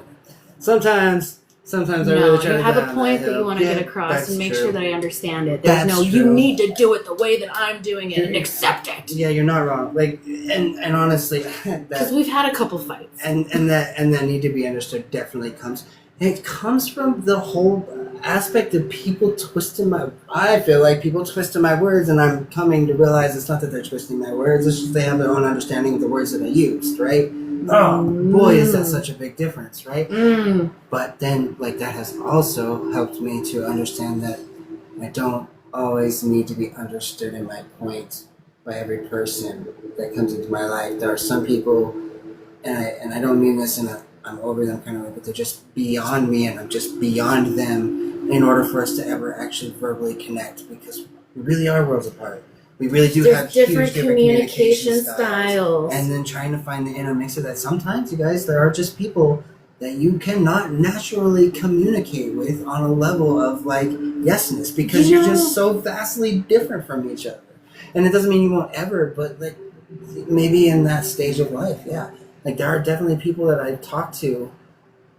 Sometimes I No, really try you to have a dive point that that you hill. want to Yeah, get across that's and make true. sure that I understand it. There's That's no, you true. need to do it the way that I'm doing it and accept it. Yeah, you're not wrong. Like, and honestly, Because that we've had a couple fights. and that need to be understood definitely comes. It comes from the whole aspect of people twisting my. I feel like people twisting my words, and I'm coming to realize it's not that they're twisting my words. It's just they have their own understanding of the words that I used. Right? Oh boy, is that such a big difference, right? Mm. But then, like, that has also helped me to understand that I don't always need to be understood in my point by every person that comes into my life. There are some people, and I don't mean this in a I'm over them kind of way, but they're just beyond me, and I'm just beyond them in order for us to ever actually verbally connect, because we really are worlds apart. We really do have There's huge different communication styles. and then trying to find the inner mix of that. Sometimes, you guys, there are just people that you cannot naturally communicate with on a level of like yesness, because You you're know- just so vastly different from each other. And it doesn't mean you won't ever, but like maybe in that stage of life, yeah. Like there are definitely people that I've talked to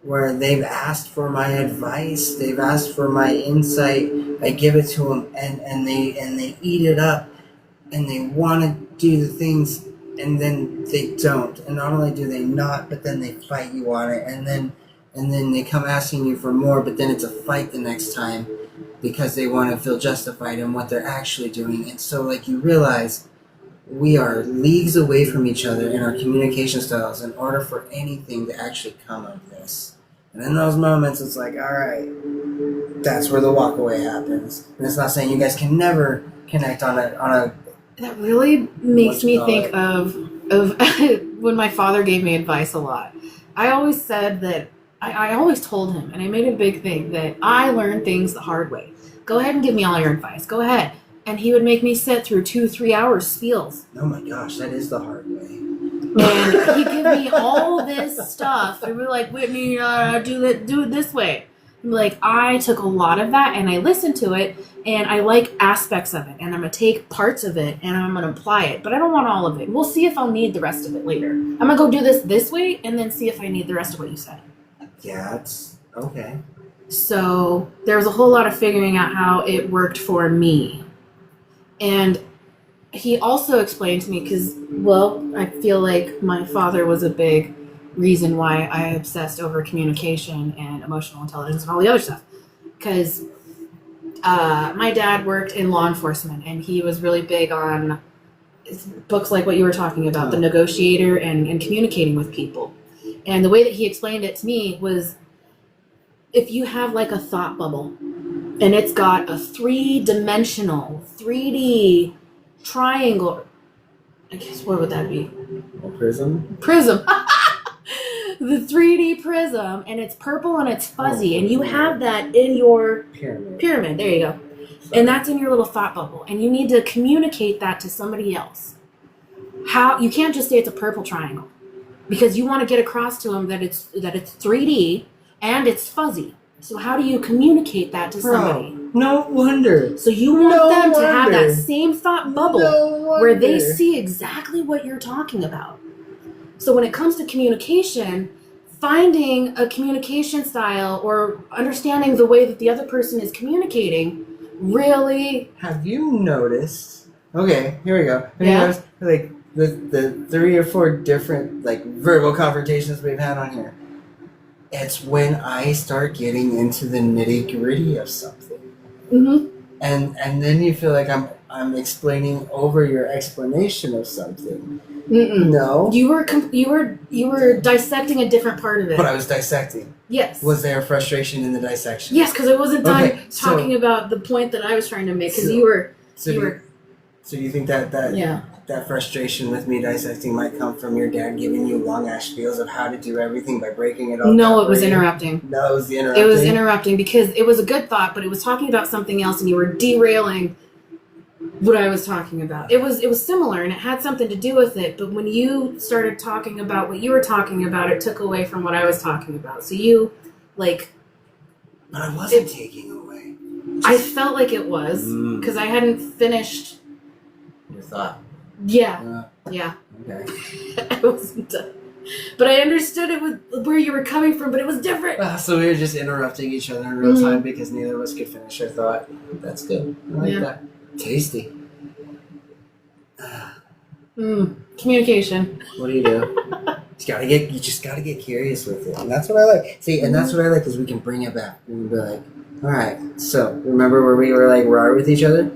where they've asked for my advice, they've asked for my insight. I give it to them, and they eat it up, and they want to do the things, and then they don't. And not only do they not, but then they fight you on it, and then they come asking you for more, but then it's a fight the next time because they want to feel justified in what they're actually doing. And so like you realize we are leagues away from each other in our communication styles in order for anything to actually come of this. And in those moments, it's like, all right, that's where the walk away happens. And it's not saying you guys can never connect on a That really makes me What's think of when my father gave me advice a lot. I always said that I always told him, and I made it a big thing, that I learn things the hard way. Go ahead and give me all your advice. Go ahead. And he would make me sit through 2-3 hours spiels. oh my gosh, that is the hard way. And he'd give me all this stuff and be like, Whitney, do it this way. And be like, I took a lot of that and I listened to it and I like aspects of it and I'm gonna take parts of it and I'm gonna apply it, but I don't want all of it. We'll see if I'll need the rest of it later. I'm gonna go do this way and then see if I need the rest of what you said. Yeah, that's okay. So there was a whole lot of figuring out how it worked for me. And he also explained to me, because, well, I feel like my father was a big reason why I obsessed over communication and emotional intelligence and all the other stuff. Because my dad worked in law enforcement, and he was really big on books like what you were talking about, The Negotiator, and communicating with people. And the way that he explained it to me was, if you have like a thought bubble, and it's got a 3-dimensional, 3D triangle. I guess what would that be? A prism? Prism. The 3D prism, and it's purple and it's fuzzy, and you have that in your pyramid. There you go. And that's in your little thought bubble, and you need to communicate that to somebody else. How you can't just say it's a purple triangle. because you want to get across to them that it's 3D and it's fuzzy. So how do you communicate that to somebody? No wonder. So you want No them to have that wonder. same thought bubble No where they wonder. see exactly what you're talking about. So when it comes to communication, finding a communication style or understanding the way that the other person is communicating really. Have you noticed? Okay, here we go. Have you Yeah. noticed, like the 3 or 4 different like verbal confrontations we've had on here? It's when I start getting into the nitty gritty of something, Mhm. and then you feel like I'm explaining over your explanation of something. Mm-mm. No, You were dissecting a different part of it. but I was dissecting. Yes. Was there frustration in the dissection? Yes, because I wasn't done Okay, so- talking about the point that I was trying to make. Because So- you were. So You do you, were- so you think that Yeah. that frustration with me dissecting might come from your dad giving you long ass spiels of how to do everything by breaking it all No, down it was for you? interrupting. No, it was the interrupting. It was interrupting because it was a good thought, but it was talking about something else, and you were derailing what I was talking about. It was similar, and it had something to do with it. But when you started talking about what you were talking about, it took away from what I was talking about. So you, like, But I wasn't taking away I felt like it was Mm. because I hadn't finished. your thought. Yeah, yeah. Okay. I wasn't done. But I understood it was where you were coming from, but it was different. So we were just interrupting each other in real Mhm. time because neither of us could finish our thought. That's good. I like Yeah. that. Tasty. Communication. What do? You just gotta get curious with it, and that's what I like. See, and that's what I like is we can bring it back. We can be like, all right, so remember where we were like raw with each other?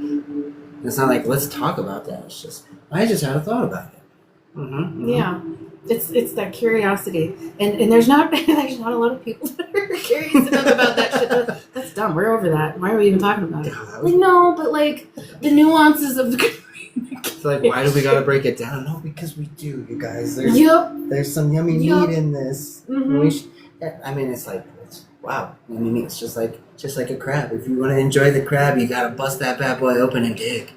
It's not like let's talk about that. It's just I just had a thought about it. Mm-hmm. Yeah, it's that curiosity, and there's not a lot of people that are curious enough about that shit. That's dumb. We're over that. Why are we even talking about it? Like no, but like the nuances of the. It's like why do we gotta break it down? No, because we do, you guys. Yep. There's some yummy Yup. meat in this. Mhm. We I mean, wow. I mean, it's just like a crab. If you want to enjoy the crab, you gotta bust that bad boy open and dig.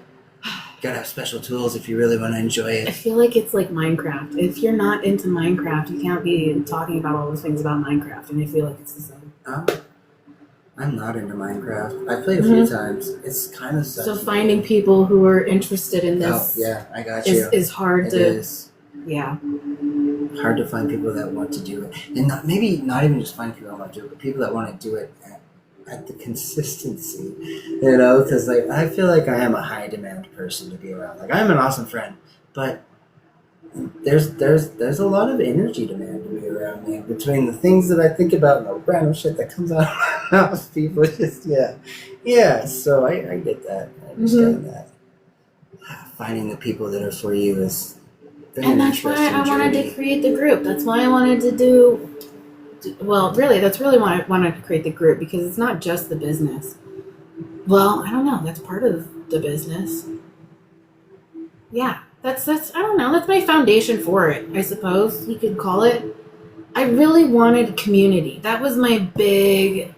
You gotta have special tools if you really want to enjoy I it. feel like it's like Minecraft. If you're not into Minecraft, you can't be talking about all the things about Minecraft, and I feel like it's the same. I'm not into Minecraft. I played a few times. It's kind of sucks. So finding people who are interested in Oh this yeah, I got you. is hard It to. is Yeah. hard to find people that want to do it, and maybe not even just find people that want to do it, but people that want to do it at the consistency, you know, because like I feel like I am a high demand person to be around. Like I'm an awesome friend, but there's a lot of energy demand to be around me between the things that I think about and the random shit that comes out of my mouth. People just yeah. So I get that. I understand that. Finding the people that are for you is. been And an that's why I interesting wanted journey. to create the group. That's why I wanted to do. Well, really, that's really why I wanted to create the group because it's not just the business. Well, I don't know. That's part of the business. Yeah, that's I don't know. That's my foundation for it. I suppose you could call it. I really wanted community. That was my big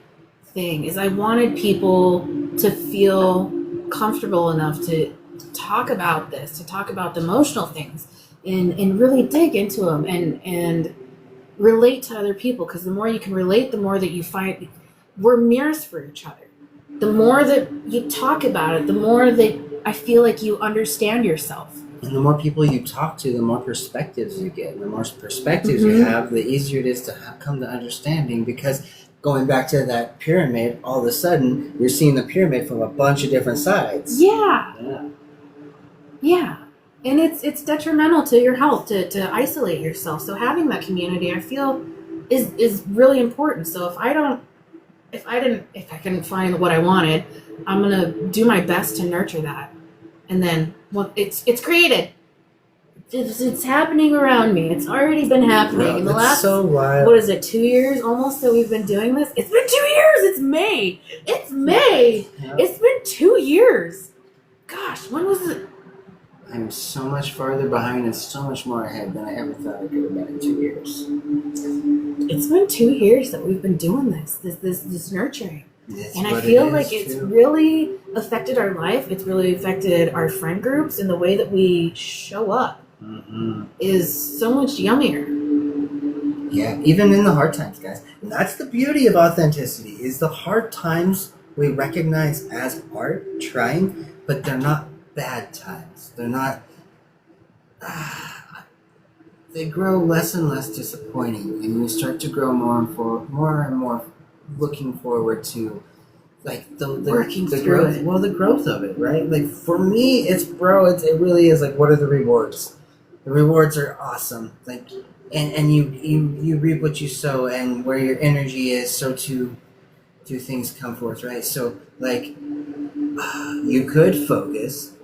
thing. Is I wanted people to feel comfortable enough to talk about this, to talk about the emotional things, and really dig into them and relate to other people. Because the more you can relate, the more that you find we're mirrors for each other. The more that you talk about it, the more that I feel like you understand yourself. And the more people you talk to, the more perspectives you get. And the more perspectives you have, the easier it is to come to understanding. Because going back to that pyramid, all of a sudden you're seeing the pyramid from a bunch of different sides. Yeah. Yeah. And it's detrimental to your health to isolate yourself. So having that community, I feel, is really important. So if I couldn't find what I wanted, I'm gonna do my best to nurture that. And then it's created. It's happening around me. It's already been happening in the That's last so wild. what is it, 2 years almost that we've been doing this? It's been 2 years. It's May. It's May. Yeah. It's been 2 years. Gosh, when was it? I'm so much farther behind and so much more ahead than I ever thought I could have been in 2 years. It's been 2 years that we've been doing this nurturing. That's And I what feel it like is, it's too. really affected our life. It's really affected our friend groups, and the way that we show up Mhm. is so much yummier. Yeah, even in the hard times, guys. And that's the beauty of authenticity, is the hard times we recognize as art, trying, but they're not bad times. They're not they grow less and less disappointing, and you start to grow more and more looking forward to like the Working the through growth. it. Well, the growth of it, right? Like for me, it really is like, what are the rewards? The rewards are awesome. Like, and you reap what you sow, and where your energy is, so too do things come forth, right? So like, you could focus.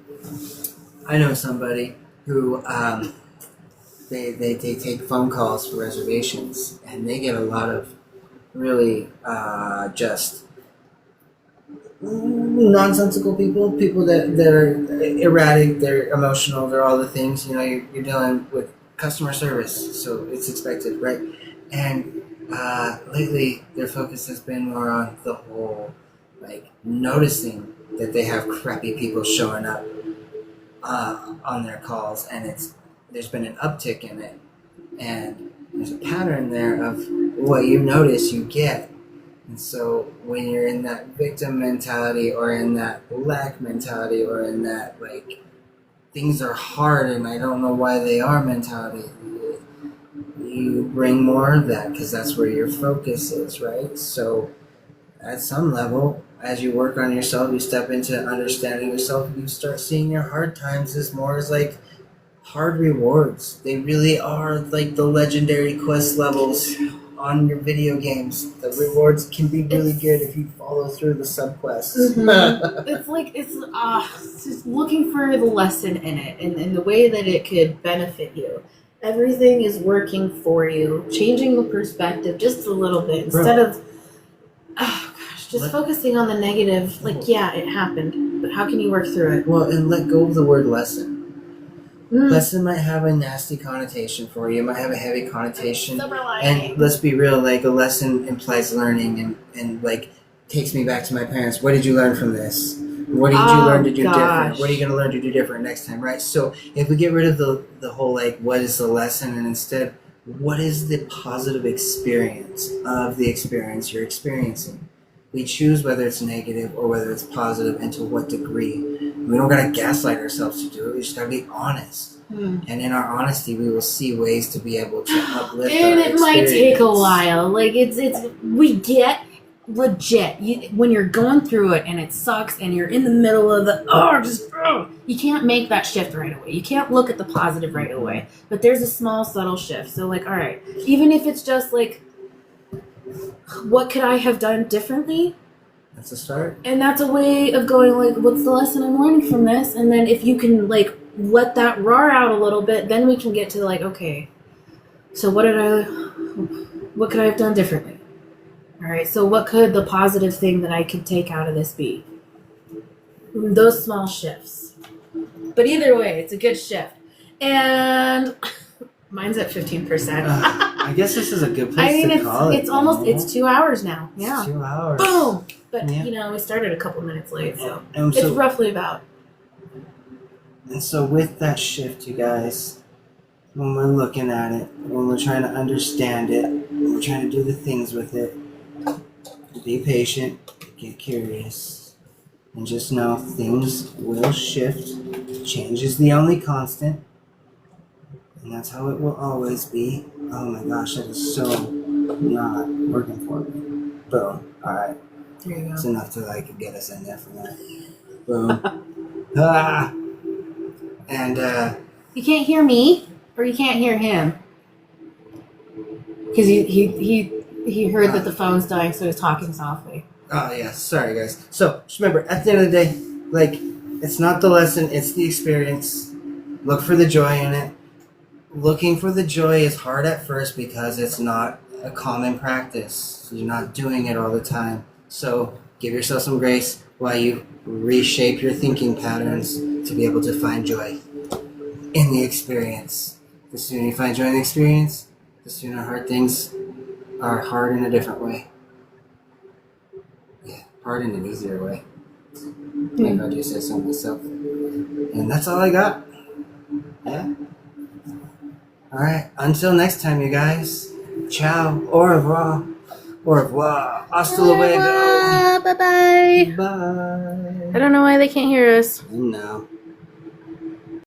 I know somebody who they take phone calls for reservations, and they get a lot of really just nonsensical people that are erratic, they're emotional, they're all the things. You know, you're dealing with customer service, so it's expected, right? And lately, their focus has been more on the whole, like, noticing that they have crappy people showing up on their calls, and there's been an uptick in it, and there's a pattern there of what you notice you get. And so when you're in that victim mentality, or in that lack mentality, or in that like things are hard and I don't know why they are mentality, you bring more of that because that's where your focus is, right? So at some level, as you work on yourself, you step into understanding yourself, you start seeing your hard times as more as like hard rewards. They really are like the legendary quest levels on your video games. The rewards can be really good if you follow through the subquests. It's like it's just looking for the lesson in it, and the way that it could benefit you. Everything is working for you, changing the perspective just a little bit instead of just focusing on the negative. Like, yeah, it happened, but how can you work through it? Well, and let go of the word lesson. Lesson might have a nasty connotation for you. It might have a heavy connotation. Silver lining. And let's be real, like a lesson implies learning, and like takes me back to my parents. What did you learn from this? What did you learn to do different? What are you going to learn to do different next time, right? So if we get rid of the whole like, what is the lesson, and instead, what is the positive experience of the experience you're experiencing? We choose whether it's negative or whether it's positive, and to what degree. We don't gotta gaslight ourselves to do it. We just gotta be honest. And in our honesty, we will see ways to be able to uplift And our it might take a experience. while. Like we get legit. When you're going through it and it sucks, and you're in the middle of you can't make that shift right away. You can't look at the positive right away. But there's a small, subtle shift. So like, all right, even if it's just like, what could I have done differently? That's a start. And that's a way of going like, what's the lesson I'm learning from this? And then if you can like let that roar out a little bit, then we can get to like, okay, so what could I have done differently? All right, so what could the positive thing that I could take out of this be? Those small shifts. But either way, it's a good shift. And mine's at 15%. I guess this is a good place I mean, to call it. it's almost, it's 2 hours now. Yeah. It's 2 hours. Boom! But, Yeah. you know, we started a couple minutes late, so And it's roughly about. And so with that shift, you guys, when we're looking at it, when we're trying to understand it, when we're trying to do the things with it, be patient, get curious, and just know things will shift. Change is the only constant, and that's how it will always be. Oh my gosh, that is so not working for me. Boom. Alright. There you It's go. enough to like get us in there for that. Boom. Ah. And You can't hear me, or you can't hear him. Because he heard that the phone's dying, so he's talking softly. oh yeah, sorry guys. So just remember, at the end of the day, like, it's not the lesson, it's the experience. Look for the joy in it. Looking for the joy is hard at first because it's not a common practice. You're not doing it all the time. So give yourself some grace while you reshape your thinking patterns to be able to find joy in the experience. The sooner you find joy in the experience, the sooner hard things are hard in a different way. Yeah, hard in an easier way. If I do say so myself. And that's all I got. Yeah? Alright, until next time, you guys. Ciao. Au revoir. Au revoir. Hasta luego. Bye bye. Bye. I don't know why they can't hear us. No.